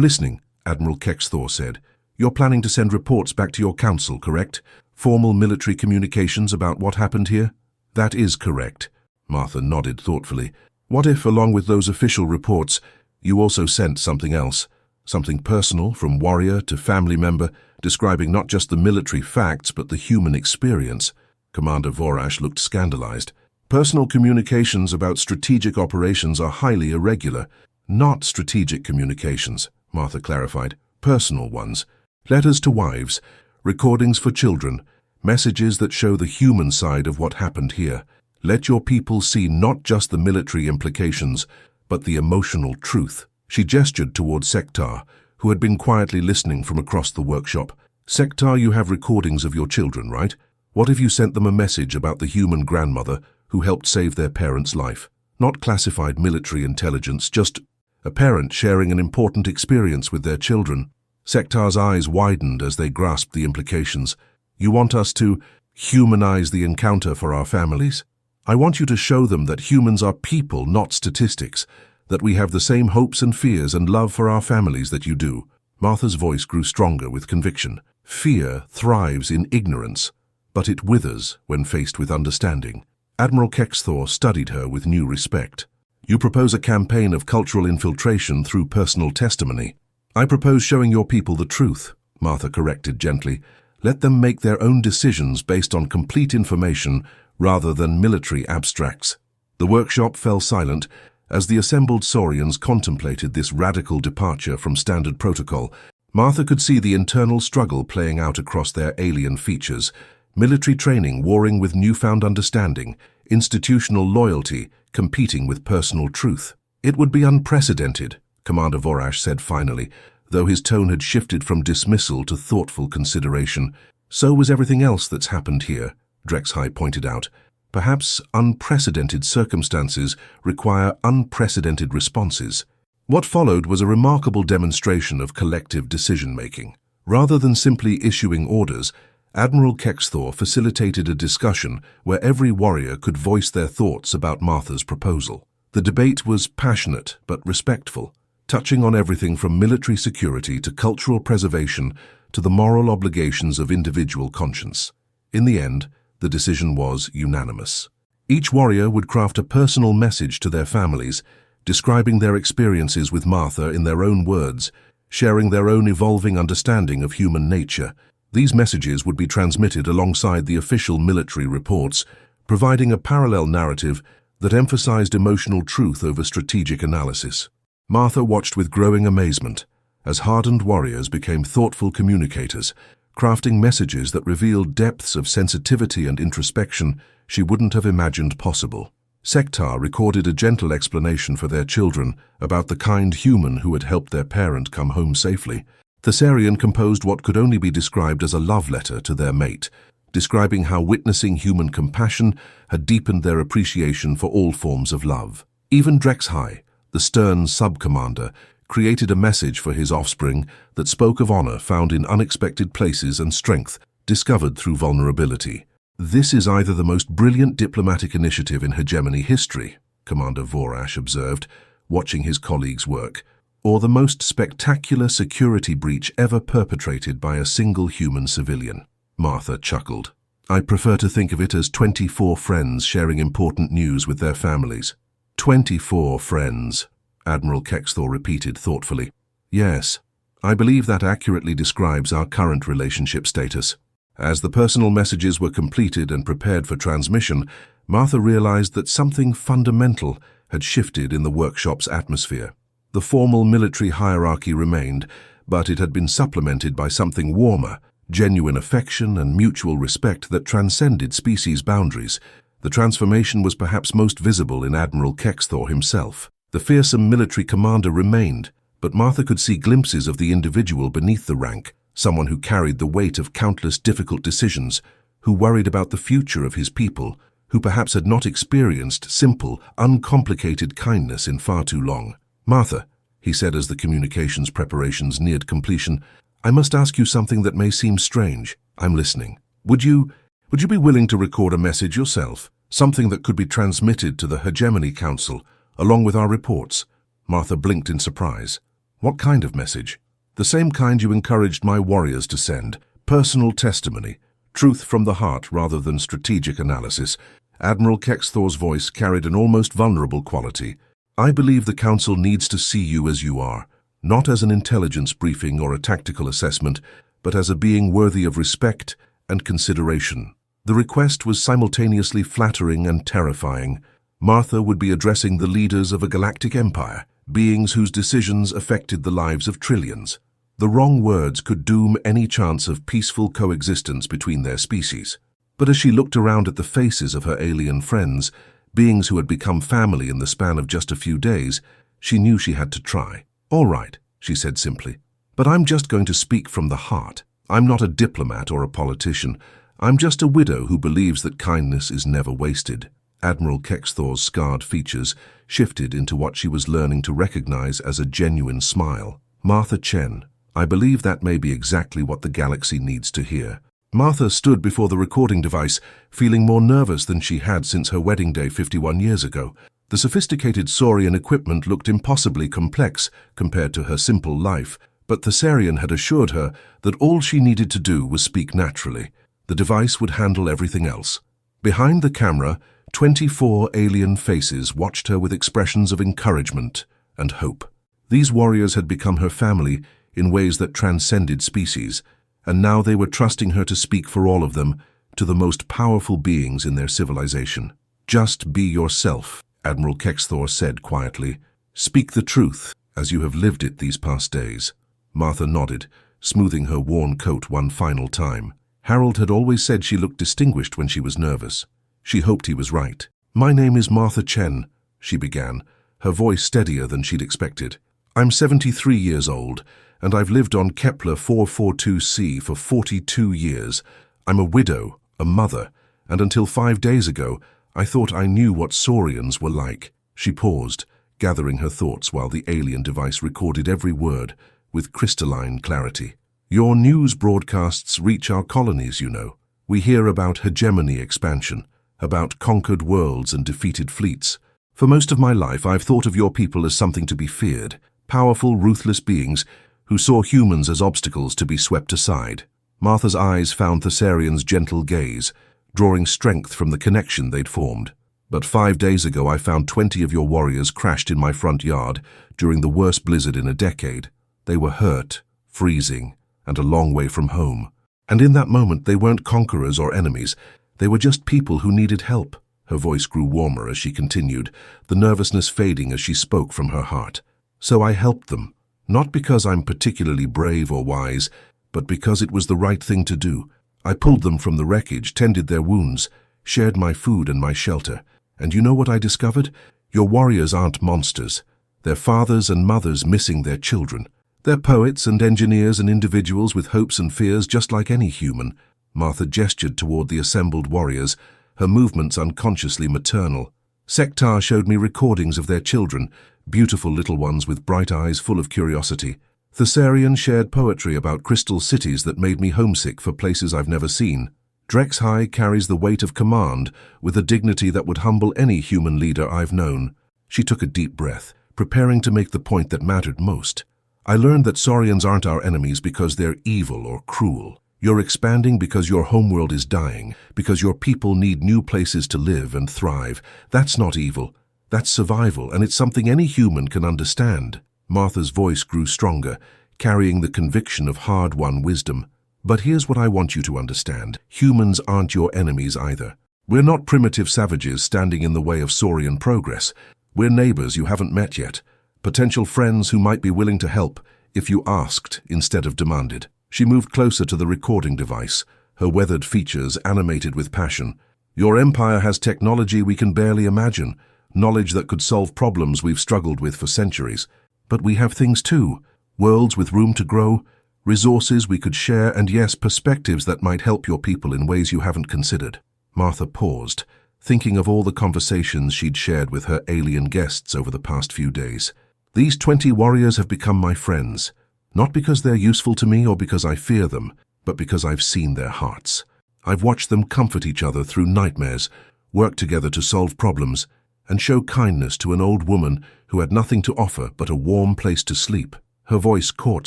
listening, Admiral Kexthor said. You're planning to send reports back to your council, correct? Formal military communications about what happened here? That is correct. Martha nodded thoughtfully. What if, along with those official reports, you also sent something else? Something personal, from warrior to family member, describing not just the military facts but the human experience. Commander Vorash looked scandalized. Personal communications about strategic operations are highly irregular. Not strategic communications, Martha clarified. Personal ones. Letters to wives, recordings for children, messages that show the human side of what happened here. Let your people see not just the military implications, but the emotional truth. She gestured toward Sektar, who had been quietly listening from across the workshop. Sektar, you have recordings of your children, right? What if you sent them a message about the human grandmother who helped save their parents' life? Not classified military intelligence, just a parent sharing an important experience with their children. Sektar's eyes widened as they grasped the implications. You want us to humanize the encounter for our families? I want you to show them that humans are people, not statistics, that we have the same hopes and fears and love for our families that you do. Martha's voice grew stronger with conviction. Fear thrives in ignorance, but it withers when faced with understanding. Admiral Kexthor studied her with new respect. You propose a campaign of cultural infiltration through personal testimony. I propose showing your people the truth, Martha corrected gently. Let them make their own decisions based on complete information rather than military abstracts. The workshop fell silent as the assembled Saurians contemplated this radical departure from standard protocol. Martha could see the internal struggle playing out across their alien features. Military training warring with newfound understanding, institutional loyalty competing with personal truth. It would be unprecedented, Commander Vorash said finally, though his tone had shifted from dismissal to thoughtful consideration. So was everything else that's happened here, Drexhai pointed out. Perhaps unprecedented circumstances require unprecedented responses. What followed was a remarkable demonstration of collective decision-making. Rather than simply issuing orders, Admiral Kexthor facilitated a discussion where every warrior could voice their thoughts about Martha's proposal. The debate was passionate but respectful, touching on everything from military security to cultural preservation to the moral obligations of individual conscience. In the end, the decision was unanimous. Each warrior would craft a personal message to their families, describing their experiences with Martha in their own words, sharing their own evolving understanding of human nature. These messages would be transmitted alongside the official military reports, providing a parallel narrative that emphasized emotional truth over strategic analysis. Martha watched with growing amazement as hardened warriors became thoughtful communicators, crafting messages that revealed depths of sensitivity and introspection she wouldn't have imagined possible. Sektar recorded a gentle explanation for their children about the kind human who had helped their parent come home safely. Thessarian composed what could only be described as a love letter to their mate, describing how witnessing human compassion had deepened their appreciation for all forms of love. Even Drexhai, the stern sub-commander, created a message for his offspring that spoke of honor found in unexpected places and strength discovered through vulnerability. This is either the most brilliant diplomatic initiative in hegemony history, Commander Vorash observed, watching his colleagues work, or the most spectacular security breach ever perpetrated by a single human civilian. Martha chuckled. I prefer to think of it as 24 friends sharing important news with their families. 24 friends, Admiral Kexthor repeated thoughtfully. Yes, I believe that accurately describes our current relationship status. As the personal messages were completed and prepared for transmission, Martha realized that something fundamental had shifted in the workshop's atmosphere. The formal military hierarchy remained, but it had been supplemented by something warmer, genuine affection and mutual respect that transcended species boundaries. The transformation was perhaps most visible in Admiral Kexthor himself. The fearsome military commander remained, but Martha could see glimpses of the individual beneath the rank, someone who carried the weight of countless difficult decisions, who worried about the future of his people, who perhaps had not experienced simple, uncomplicated kindness in far too long. "Martha," he said as the communications preparations neared completion, "I must ask you something that may seem strange. I'm listening. Would you be willing to record a message yourself? Something that could be transmitted to the Hegemony Council, along with our reports?" Martha blinked in surprise. "What kind of message?" "The same kind you encouraged my warriors to send. Personal testimony. Truth from the heart rather than strategic analysis." Admiral Kexthor's voice carried an almost vulnerable quality. "I believe the Council needs to see you as you are, not as an intelligence briefing or a tactical assessment, but as a being worthy of respect and consideration." The request was simultaneously flattering and terrifying. Martha would be addressing the leaders of a galactic empire, beings whose decisions affected the lives of trillions. The wrong words could doom any chance of peaceful coexistence between their species. But as she looked around at the faces of her alien friends, beings who had become family in the span of just a few days, she knew she had to try. "All right," she said simply, "but I'm just going to speak from the heart. I'm not a diplomat or a politician. I'm just a widow who believes that kindness is never wasted." Admiral Kexthor's scarred features shifted into what she was learning to recognize as a genuine smile. "Martha Chen, I believe that may be exactly what the galaxy needs to hear." Martha stood before the recording device, feeling more nervous than she had since her wedding day 51 years ago. The sophisticated Saurian equipment looked impossibly complex compared to her simple life, but Thessarian had assured her that all she needed to do was speak naturally. The device would handle everything else. Behind the camera, 24 alien faces watched her with expressions of encouragement and hope. These warriors had become her family in ways that transcended species, and now they were trusting her to speak for all of them, to the most powerful beings in their civilization. "Just be yourself," Admiral Kexthor said quietly. "Speak the truth, as you have lived it these past days." Martha nodded, smoothing her worn coat one final time. Harold had always said she looked distinguished when she was nervous. She hoped he was right. "My name is Martha Chen," she began, her voice steadier than she'd expected. "I'm 73 years old, and I've lived on Kepler 442c for 42 years. I'm a widow, a mother, and until 5 days ago, I thought I knew what Saurians were like." She paused, gathering her thoughts while the alien device recorded every word with crystalline clarity. "Your news broadcasts reach our colonies, you know. We hear about hegemony expansion, about conquered worlds and defeated fleets. For most of my life, I've thought of your people as something to be feared, powerful, ruthless beings who saw humans as obstacles to be swept aside." Martha's eyes found Thessarian's gentle gaze, drawing strength from the connection they'd formed. "But 5 days ago I found 20 of your warriors crashed in my front yard during the worst blizzard in a decade. They were hurt, freezing, and a long way from home. And in that moment they weren't conquerors or enemies, they were just people who needed help." Her voice grew warmer as she continued, the nervousness fading as she spoke from her heart. "So I helped them. Not because I'm particularly brave or wise, but because it was the right thing to do. I pulled them from the wreckage, tended their wounds, shared my food and my shelter. And you know what I discovered? Your warriors aren't monsters. They're fathers and mothers missing their children. They're poets and engineers and individuals with hopes and fears just like any human." Martha gestured toward the assembled warriors, her movements unconsciously maternal. "Sektar showed me recordings of their children, beautiful little ones with bright eyes full of curiosity. Thessarian shared poetry about crystal cities that made me homesick for places I've never seen. Drexhigh carries the weight of command with a dignity that would humble any human leader I've known." She took a deep breath, preparing to make the point that mattered most. "I learned that Saurians aren't our enemies because they're evil or cruel. You're expanding because your homeworld is dying, because your people need new places to live and thrive. That's not evil. That's survival, and it's something any human can understand." Martha's voice grew stronger, carrying the conviction of hard-won wisdom. But here's what I want you to understand. Humans aren't your enemies either. We're not primitive savages standing in the way of Saurian progress. We're neighbors you haven't met yet, potential friends who might be willing to help if you asked instead of demanded. She moved closer to the recording device, her weathered features animated with passion. Your empire has technology we can barely imagine, knowledge that could solve problems we've struggled with for centuries. But we have things too, worlds with room to grow, resources we could share, and yes, perspectives that might help your people in ways you haven't considered. Martha paused, thinking of all the conversations she'd shared with her alien guests over the past few days. These 20 warriors have become my friends, not because they're useful to me or because I fear them, but because I've seen their hearts. I've watched them comfort each other through nightmares, work together to solve problems, and show kindness to an old woman who had nothing to offer but a warm place to sleep. Her voice caught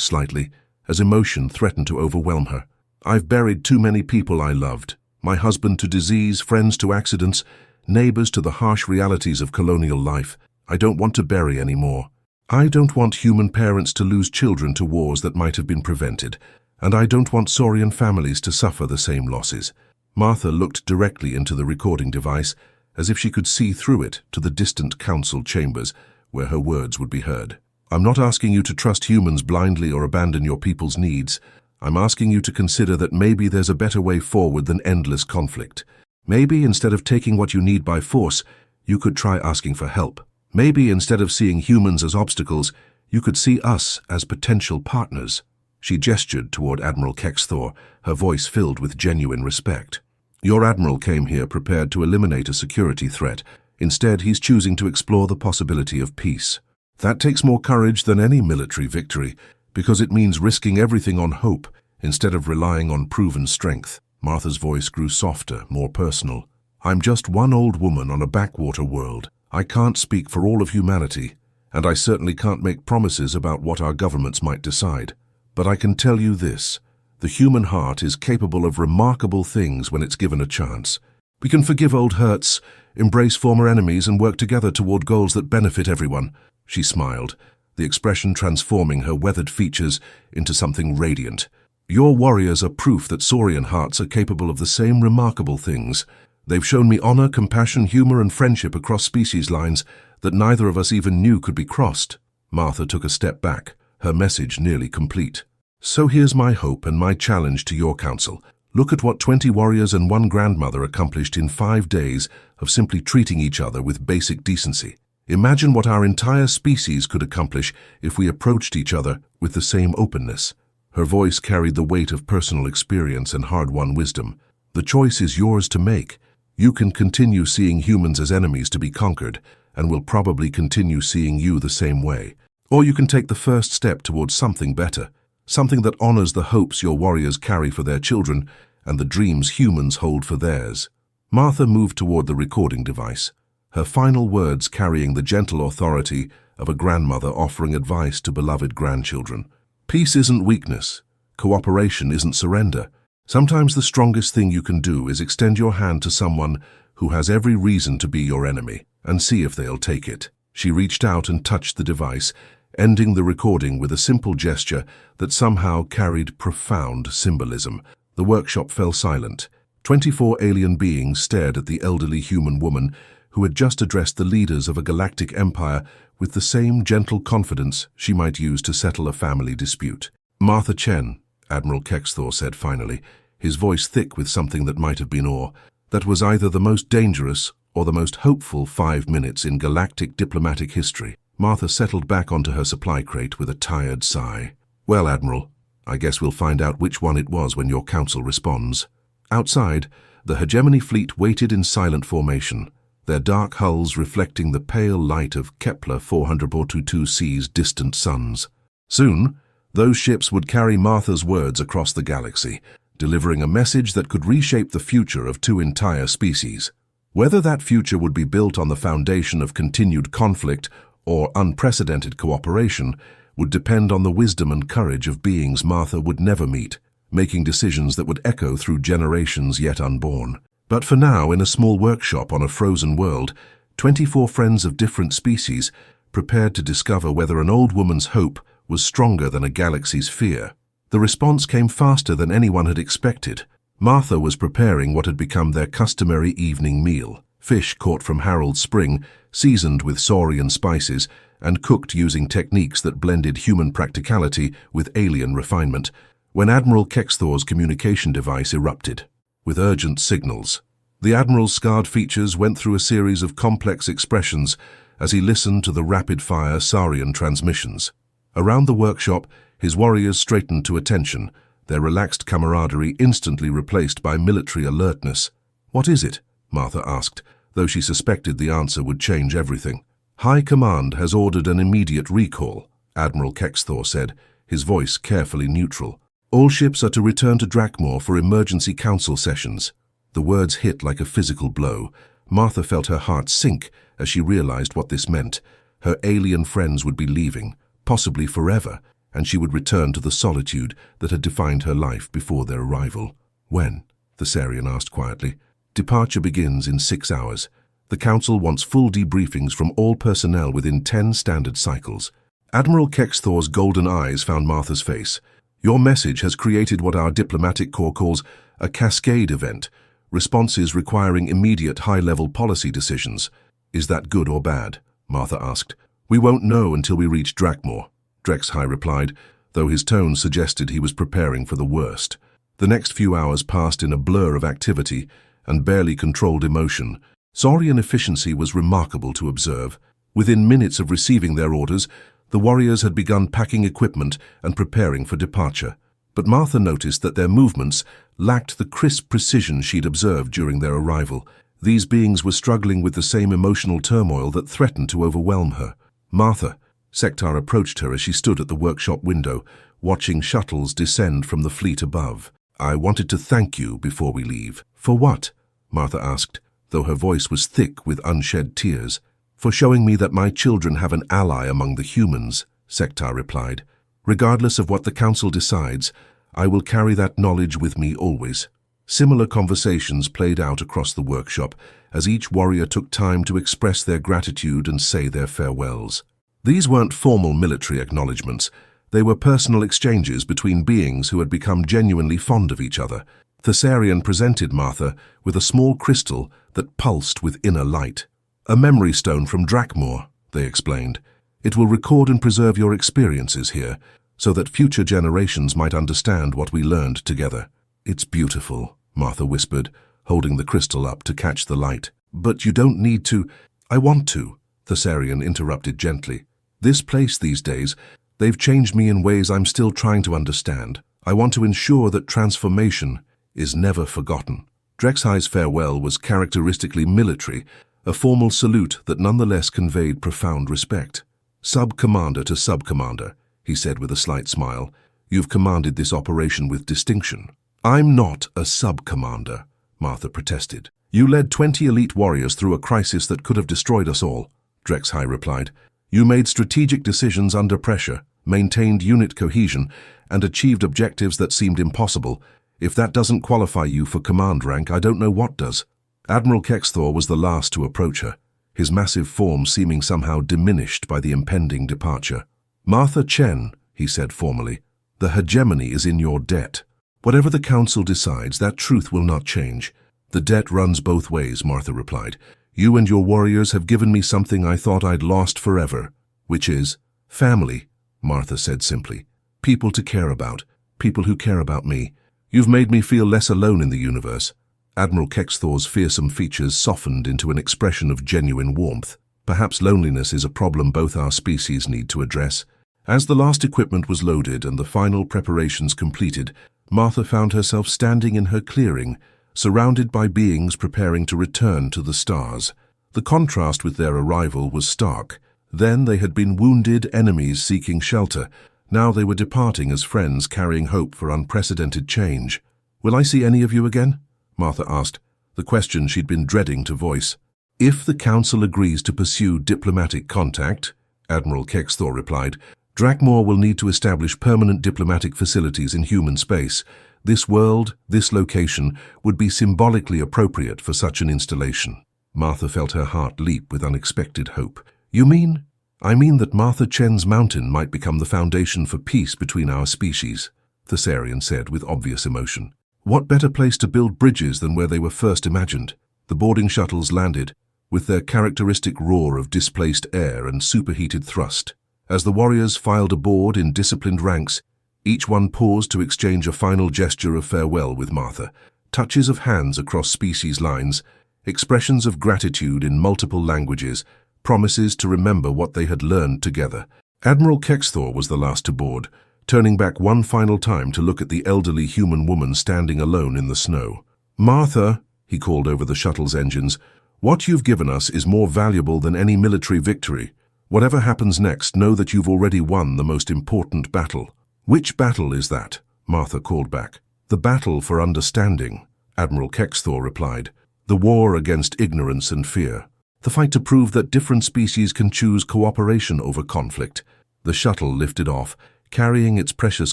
slightly, as emotion threatened to overwhelm her. I've buried too many people I loved. My husband to disease, friends to accidents, neighbors to the harsh realities of colonial life. I don't want to bury any more. I don't want human parents to lose children to wars that might have been prevented, and I don't want Saurian families to suffer the same losses. Martha looked directly into the recording device, as if she could see through it to the distant council chambers where her words would be heard. I'm not asking you to trust humans blindly or abandon your people's needs. I'm asking you to consider that maybe there's a better way forward than endless conflict. Maybe instead of taking what you need by force, you could try asking for help. Maybe instead of seeing humans as obstacles, you could see us as potential partners. She gestured toward Admiral Kexthor, her voice filled with genuine respect. Your admiral came here prepared to eliminate a security threat. Instead, he's choosing to explore the possibility of peace. That takes more courage than any military victory, because it means risking everything on hope instead of relying on proven strength. Martha's voice grew softer, more personal. I'm just one old woman on a backwater world. I can't speak for all of humanity, and I certainly can't make promises about what our governments might decide. But I can tell you this, the human heart is capable of remarkable things when it's given a chance. We can forgive old hurts, embrace former enemies, and work together toward goals that benefit everyone. She smiled, the expression transforming her weathered features into something radiant. Your warriors are proof that Saurian hearts are capable of the same remarkable things. They've shown me honor, compassion, humor, and friendship across species lines that neither of us even knew could be crossed. Martha took a step back, her message nearly complete. So here's my hope and my challenge to your council. Look at what 20 warriors and one grandmother accomplished in 5 days of simply treating each other with basic decency. Imagine what our entire species could accomplish if we approached each other with the same openness. Her voice carried the weight of personal experience and hard-won wisdom. The choice is yours to make. You can continue seeing humans as enemies to be conquered, and will probably continue seeing you the same way. Or you can take the first step towards something better, something that honors the hopes your warriors carry for their children and the dreams humans hold for theirs. Martha moved toward the recording device, her final words carrying the gentle authority of a grandmother offering advice to beloved grandchildren. Peace isn't weakness. Cooperation isn't surrender. Sometimes the strongest thing you can do is extend your hand to someone who has every reason to be your enemy, and see if they'll take it. She reached out and touched the device, ending the recording with a simple gesture that somehow carried profound symbolism. The workshop fell silent. 24 alien beings stared at the elderly human woman who had just addressed the leaders of a galactic empire with the same gentle confidence she might use to settle a family dispute. Martha Chen, Admiral Kexthor said finally, his voice thick with something that might have been awe. That was either the most dangerous or the most hopeful 5 minutes in galactic diplomatic history. Martha settled back onto her supply crate with a tired sigh. Well, Admiral, I guess we'll find out which one it was when your council responds. Outside, the hegemony fleet waited in silent formation, their dark hulls reflecting the pale light of Kepler 422c's distant suns. Soon, those ships would carry Martha's words across the galaxy, delivering a message that could reshape the future of 2 entire species. Whether that future would be built on the foundation of continued conflict or unprecedented cooperation would depend on the wisdom and courage of beings Martha would never meet, making decisions that would echo through generations yet unborn. But for now, in a small workshop on a frozen world, 24 friends of different species prepared to discover whether an old woman's hope was stronger than a galaxy's fear. The response came faster than anyone had expected. Martha was preparing what had become their customary evening meal: fish caught from Harold Spring, seasoned with saurian spices, and cooked using techniques that blended human practicality with alien refinement, when Admiral Kexthor's communication device erupted with urgent signals. The Admiral's scarred features went through a series of complex expressions as he listened to the rapid-fire saurian transmissions. Around the workshop, his warriors straightened to attention, their relaxed camaraderie instantly replaced by military alertness. "What is it?" Martha asked, though she suspected the answer would change everything. "High Command has ordered an immediate recall," Admiral Kexthor said, his voice carefully neutral. "All ships are to return to Drakmor for emergency council sessions." The words hit like a physical blow. Martha felt her heart sink as she realized what this meant. Her alien friends would be leaving, possibly forever, and she would return to the solitude that had defined her life before their arrival. "When?" the Thessarian asked quietly. "Departure begins in 6 hours. The Council wants full debriefings from all personnel within 10 standard cycles." Admiral Kexthor's golden eyes found Martha's face. "Your message has created what our diplomatic corps calls a cascade event, responses requiring immediate high-level policy decisions. Is that good or bad?" Martha asked. "We won't know until we reach Drakmor," Drexhigh replied, though his tone suggested he was preparing for the worst. The next few hours passed in a blur of activity and barely controlled emotion. Saurian efficiency was remarkable to observe. Within minutes of receiving their orders, the warriors had begun packing equipment and preparing for departure. But Martha noticed that their movements lacked the crisp precision she'd observed during their arrival. These beings were struggling with the same emotional turmoil that threatened to overwhelm her. "Martha," Sektar approached her as she stood at the workshop window, watching shuttles descend from the fleet above. "I wanted to thank you before we leave." "For what?" Martha asked, though her voice was thick with unshed tears. "For showing me that my children have an ally among the humans," Sektar replied. "Regardless of what the Council decides, I will carry that knowledge with me always." Similar conversations played out across the workshop as each warrior took time to express their gratitude and say their farewells. These weren't formal military acknowledgements. They were personal exchanges between beings who had become genuinely fond of each other. Thessarian presented Martha with a small crystal that pulsed with inner light. "A memory stone from Drakmor," they explained. "It will record and preserve your experiences here, so that future generations might understand what we learned together." "It's beautiful," Martha whispered, holding the crystal up to catch the light. "But you don't need to." "I want to," Thessarian interrupted gently. "This place these days, they've changed me in ways I'm still trying to understand. I want to ensure that transformation is never forgotten." Drexhigh's farewell was characteristically military, a formal salute that nonetheless conveyed profound respect. "Sub-commander to sub-commander," he said with a slight smile. "You've commanded this operation with distinction." "I'm not a sub-commander," Martha protested. "You led 20 elite warriors through a crisis that could have destroyed us all," Drexhigh replied. "You made strategic decisions under pressure, maintained unit cohesion, and achieved objectives that seemed impossible. If that doesn't qualify you for command rank, I don't know what does." Admiral Kexthor was the last to approach her, his massive form seeming somehow diminished by the impending departure. "Martha Chen," he said formally, "the hegemony is in your debt. Whatever the Council decides, that truth will not change." "The debt runs both ways," Martha replied. "You and your warriors have given me something I thought I'd lost forever." "Which is?" "Family," Martha said simply. "People to care about, people who care about me. You've made me feel less alone in the universe." Admiral Kexthor's fearsome features softened into an expression of genuine warmth. "Perhaps loneliness is a problem both our species need to address." As the last equipment was loaded and the final preparations completed, Martha found herself standing in her clearing, surrounded by beings preparing to return to the stars. The contrast with their arrival was stark. Then they had been wounded enemies seeking shelter. Now they were departing as friends carrying hope for unprecedented change. "Will I see any of you again?" Martha asked, the question she'd been dreading to voice. "If the Council agrees to pursue diplomatic contact," Admiral Kexthor replied, "Drakmor will need to establish permanent diplomatic facilities in human space. This world, this location, would be symbolically appropriate for such an installation." Martha felt her heart leap with unexpected hope. "You mean?" "I mean that Martha Chen's mountain might become the foundation for peace between our species." Thessarian said with obvious emotion. What better place to build bridges than where they were first imagined? The boarding shuttles landed, with their characteristic roar of displaced air and superheated thrust. As the warriors filed aboard in disciplined ranks, each one paused to exchange a final gesture of farewell with Martha. Touches of hands across species lines, expressions of gratitude in multiple languages, promises to remember what they had learned together. Admiral Kexthor was the last to board, turning back one final time to look at the elderly human woman standing alone in the snow. "Martha," he called over the shuttle's engines, "what you've given us is more valuable than any military victory. Whatever happens next, know that you've already won the most important battle." "Which battle is that?" Martha called back. "The battle for understanding," Admiral Kexthor replied. "The war against ignorance and fear. The fight to prove that different species can choose cooperation over conflict." The shuttle lifted off, carrying its precious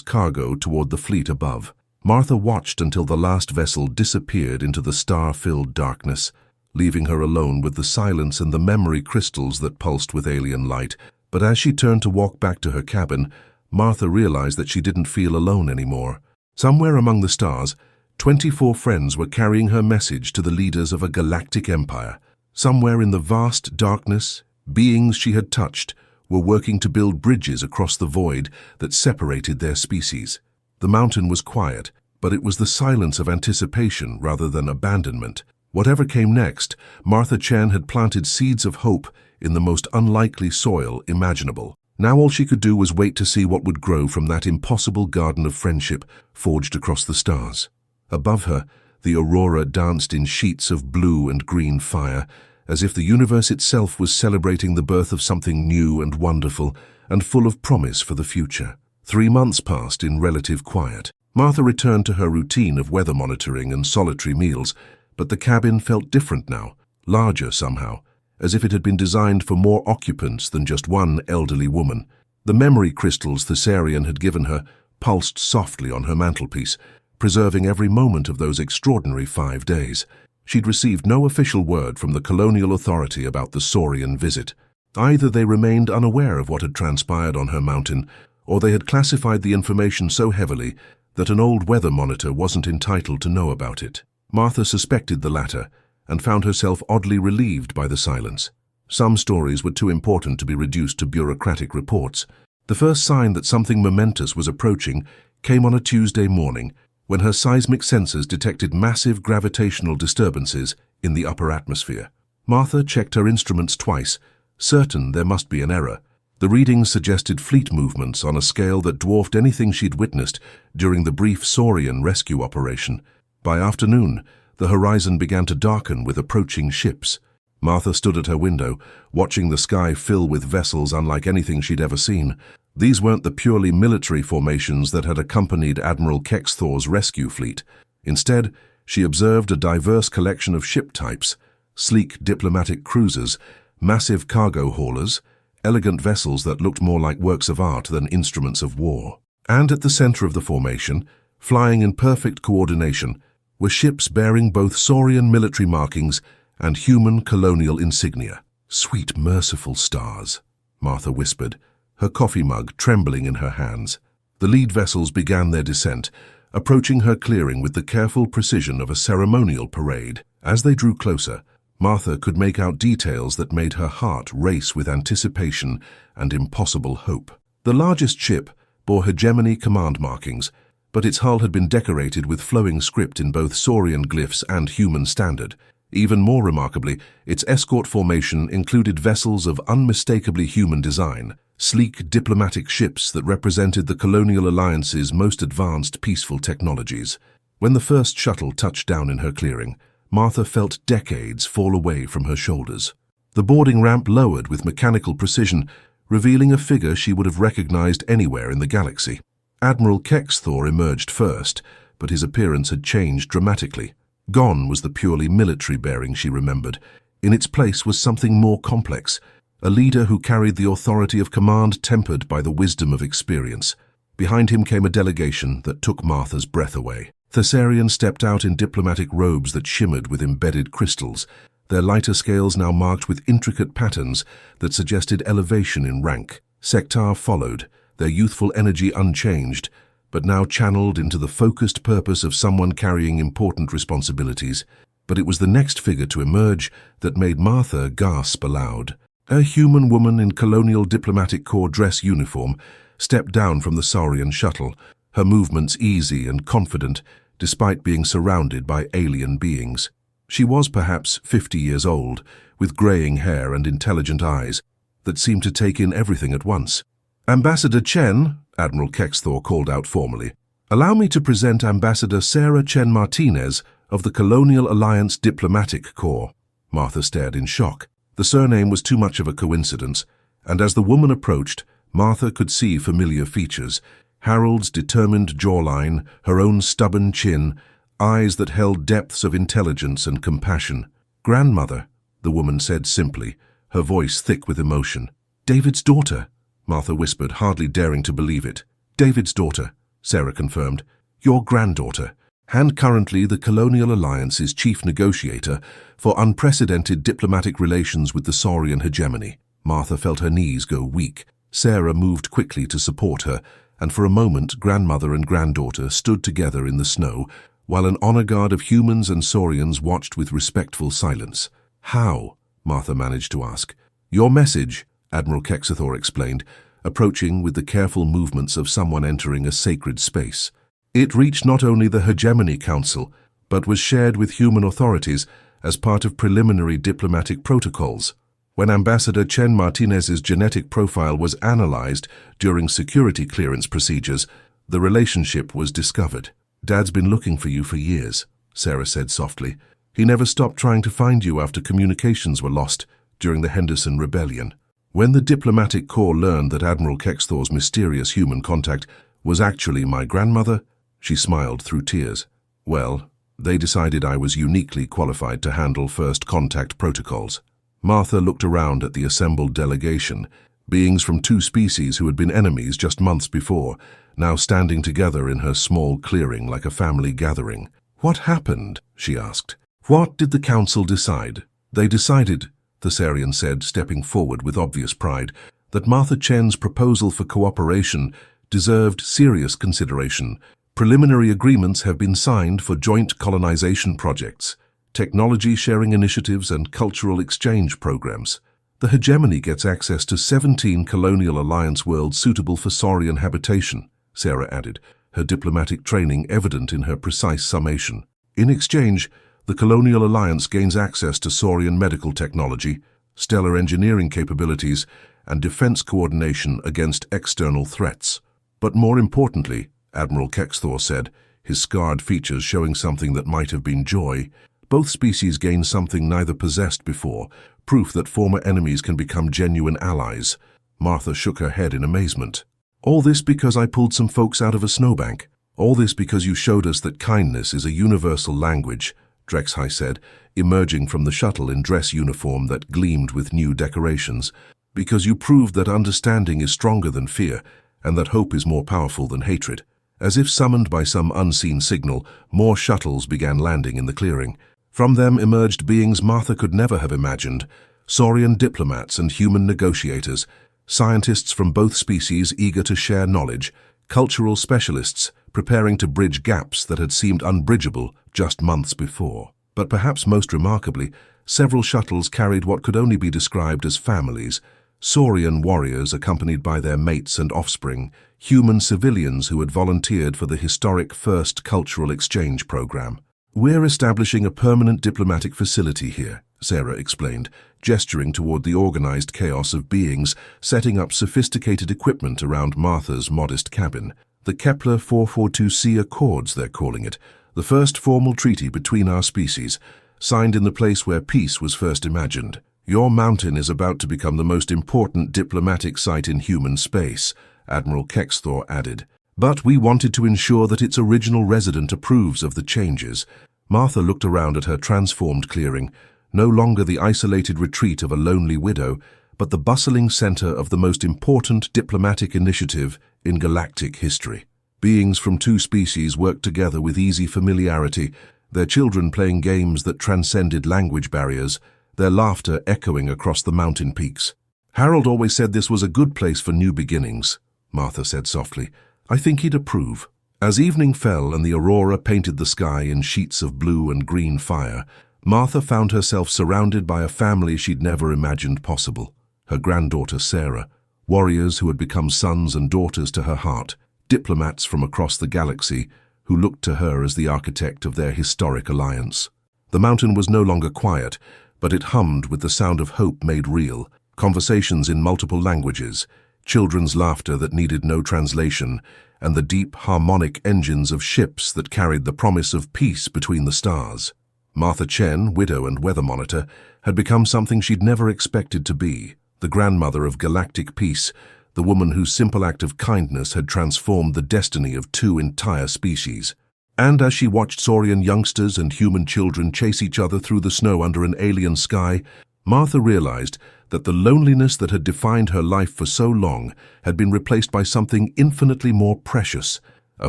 cargo toward the fleet above. Martha watched until the last vessel disappeared into the star-filled darkness, leaving her alone with the silence and the memory crystals that pulsed with alien light. But as she turned to walk back to her cabin, Martha realized that she didn't feel alone anymore. Somewhere among the stars, 24 friends were carrying her message to the leaders of a galactic empire. Somewhere in the vast darkness, beings she had touched were working to build bridges across the void that separated their species. The mountain was quiet, but it was the silence of anticipation rather than abandonment. Whatever came next, Martha Chen had planted seeds of hope in the most unlikely soil imaginable. Now all she could do was wait to see what would grow from that impossible garden of friendship forged across the stars. Above her, the aurora danced in sheets of blue and green fire, as if the universe itself was celebrating the birth of something new and wonderful and full of promise for the future. 3 months passed in relative quiet. Martha returned to her routine of weather monitoring and solitary meals, but the cabin felt different now, larger somehow, as if it had been designed for more occupants than just one elderly woman. The memory crystals Thessarian had given her pulsed softly on her mantelpiece, preserving every moment of those extraordinary 5 days. She'd received no official word from the colonial authority about the Saurian visit. Either they remained unaware of what had transpired on her mountain, or they had classified the information so heavily that an old weather monitor wasn't entitled to know about it. Martha suspected the latter, and found herself oddly relieved by the silence. Some stories were too important to be reduced to bureaucratic reports. The first sign that something momentous was approaching came on a Tuesday morning, when her seismic sensors detected massive gravitational disturbances in the upper atmosphere. Martha checked her instruments twice, certain there must be an error. The readings suggested fleet movements on a scale that dwarfed anything she'd witnessed during the brief Saurian rescue operation. By afternoon, the horizon began to darken with approaching ships. Martha stood at her window, watching the sky fill with vessels unlike anything she'd ever seen. These weren't the purely military formations that had accompanied Admiral Kexthor's rescue fleet. Instead, she observed a diverse collection of ship types: sleek diplomatic cruisers, massive cargo haulers, elegant vessels that looked more like works of art than instruments of war. And at the center of the formation, flying in perfect coordination, were ships bearing both Saurian military markings and human colonial insignia. "Sweet, merciful stars," Martha whispered, her coffee mug trembling in her hands. The lead vessels began their descent, approaching her clearing with the careful precision of a ceremonial parade. As they drew closer, Martha could make out details that made her heart race with anticipation and impossible hope. The largest ship bore hegemony command markings, but its hull had been decorated with flowing script in both Saurian glyphs and human standard. Even more remarkably, its escort formation included vessels of unmistakably human design, sleek diplomatic ships that represented the colonial alliance's most advanced peaceful technologies. When the first shuttle touched down in her clearing, Martha felt decades fall away from her shoulders. The boarding ramp lowered with mechanical precision, revealing a figure she would have recognized anywhere in the galaxy. Admiral Kexthor emerged first, but his appearance had changed dramatically. Gone was the purely military bearing she remembered. In its place was something more complex, a leader who carried the authority of command tempered by the wisdom of experience. Behind him came a delegation that took Martha's breath away. Thessarian stepped out in diplomatic robes that shimmered with embedded crystals, their lighter scales now marked with intricate patterns that suggested elevation in rank. Sectar followed, their youthful energy unchanged, but now channeled into the focused purpose of someone carrying important responsibilities. But it was the next figure to emerge that made Martha gasp aloud. A human woman in Colonial Diplomatic Corps dress uniform stepped down from the Saurian shuttle, her movements easy and confident, despite being surrounded by alien beings. She was perhaps 50 years old, with graying hair and intelligent eyes that seemed to take in everything at once. "Ambassador Chen," Admiral Kexthor called out formally, "allow me to present Ambassador Sarah Chen Martinez of the Colonial Alliance Diplomatic Corps." Martha stared in shock. The surname was too much of a coincidence, and as the woman approached, Martha could see familiar features: Harold's determined jawline, her own stubborn chin, eyes that held depths of intelligence and compassion. "Grandmother," the woman said simply, her voice thick with emotion. "David's daughter," Martha whispered, hardly daring to believe it. "David's daughter," Sarah confirmed. "Your granddaughter, and currently the Colonial Alliance's chief negotiator for unprecedented diplomatic relations with the Saurian hegemony." Martha felt her knees go weak. Sarah moved quickly to support her, and for a moment grandmother and granddaughter stood together in the snow, while an honor guard of humans and Saurians watched with respectful silence. "How?" Martha managed to ask. "Your message," Admiral Kexthor explained, approaching with the careful movements of someone entering a sacred space. "It reached not only the Hegemony Council, but was shared with human authorities as part of preliminary diplomatic protocols. When Ambassador Chen Martinez's genetic profile was analyzed during security clearance procedures, the relationship was discovered." "Dad's been looking for you for years," Sarah said softly. "He never stopped trying to find you after communications were lost during the Henderson Rebellion." When the Diplomatic Corps learned that Admiral Kexthor's mysterious human contact was actually my grandmother, she smiled through tears. "Well, they decided I was uniquely qualified to handle first contact protocols." Martha looked around at the assembled delegation, beings from two species who had been enemies just months before, now standing together in her small clearing like a family gathering. "What happened?" she asked. "What did the council decide?" "They decided," the Saurian said, stepping forward with obvious pride, "that Martha Chen's proposal for cooperation deserved serious consideration. Preliminary agreements have been signed for joint colonization projects, technology sharing initiatives, and cultural exchange programs. The hegemony gets access to 17 Colonial Alliance worlds suitable for Saurian habitation," Sarah added, her diplomatic training evident in her precise summation. "In exchange, the Colonial Alliance gains access to Saurian medical technology, stellar engineering capabilities, and defense coordination against external threats. But more importantly," Admiral Kexthor said, his scarred features showing something that might have been joy, "both species gain something neither possessed before, proof that former enemies can become genuine allies." Martha shook her head in amazement. "All this because I pulled some folks out of a snowbank? All this because you showed us that kindness is a universal language," Drexhai said, emerging from the shuttle in dress uniform that gleamed with new decorations. "Because you proved that understanding is stronger than fear, and that hope is more powerful than hatred." As if summoned by some unseen signal, more shuttles began landing in the clearing. From them emerged beings Martha could never have imagined: Saurian diplomats and human negotiators, scientists from both species eager to share knowledge, cultural specialists preparing to bridge gaps that had seemed unbridgeable just months before. But perhaps most remarkably, several shuttles carried what could only be described as families: Saurian warriors accompanied by their mates and offspring, human civilians who had volunteered for the historic First Cultural Exchange Program. "We're establishing a permanent diplomatic facility here," Sarah explained, gesturing toward the organized chaos of beings setting up sophisticated equipment around Martha's modest cabin. "The Kepler 442c Accords, they're calling it, the first formal treaty between our species, signed in the place where peace was first imagined. Your mountain is about to become the most important diplomatic site in human space," Admiral Kexthor added. "But we wanted to ensure that its original resident approves of the changes." Martha looked around at her transformed clearing, no longer the isolated retreat of a lonely widow, but the bustling center of the most important diplomatic initiative in galactic history. Beings from two species worked together with easy familiarity, their children playing games that transcended language barriers, their laughter echoing across the mountain peaks. "Harold always said this was a good place for new beginnings," Martha said softly. "I think he'd approve." As evening fell and the aurora painted the sky in sheets of blue and green fire, Martha found herself surrounded by a family she'd never imagined possible. Her granddaughter Sarah, warriors who had become sons and daughters to her heart, diplomats from across the galaxy who looked to her as the architect of their historic alliance. The mountain was no longer quiet, but it hummed with the sound of hope made real, conversations in multiple languages, children's laughter that needed no translation, and the deep, harmonic engines of ships that carried the promise of peace between the stars. Martha Chen, widow and weather monitor, had become something she'd never expected to be, the grandmother of galactic peace, the woman whose simple act of kindness had transformed the destiny of 2 entire species. And as she watched saurian youngsters and human children chase each other through the snow under an alien sky, Martha realized that the loneliness that had defined her life for so long had been replaced by something infinitely more precious, a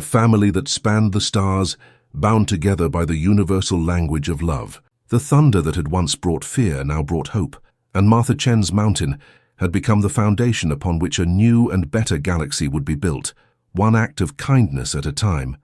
family that spanned the stars, bound together by the universal language of love. The thunder that had once brought fear now brought hope, and Martha Chen's mountain had become the foundation upon which a new and better galaxy would be built, one act of kindness at a time.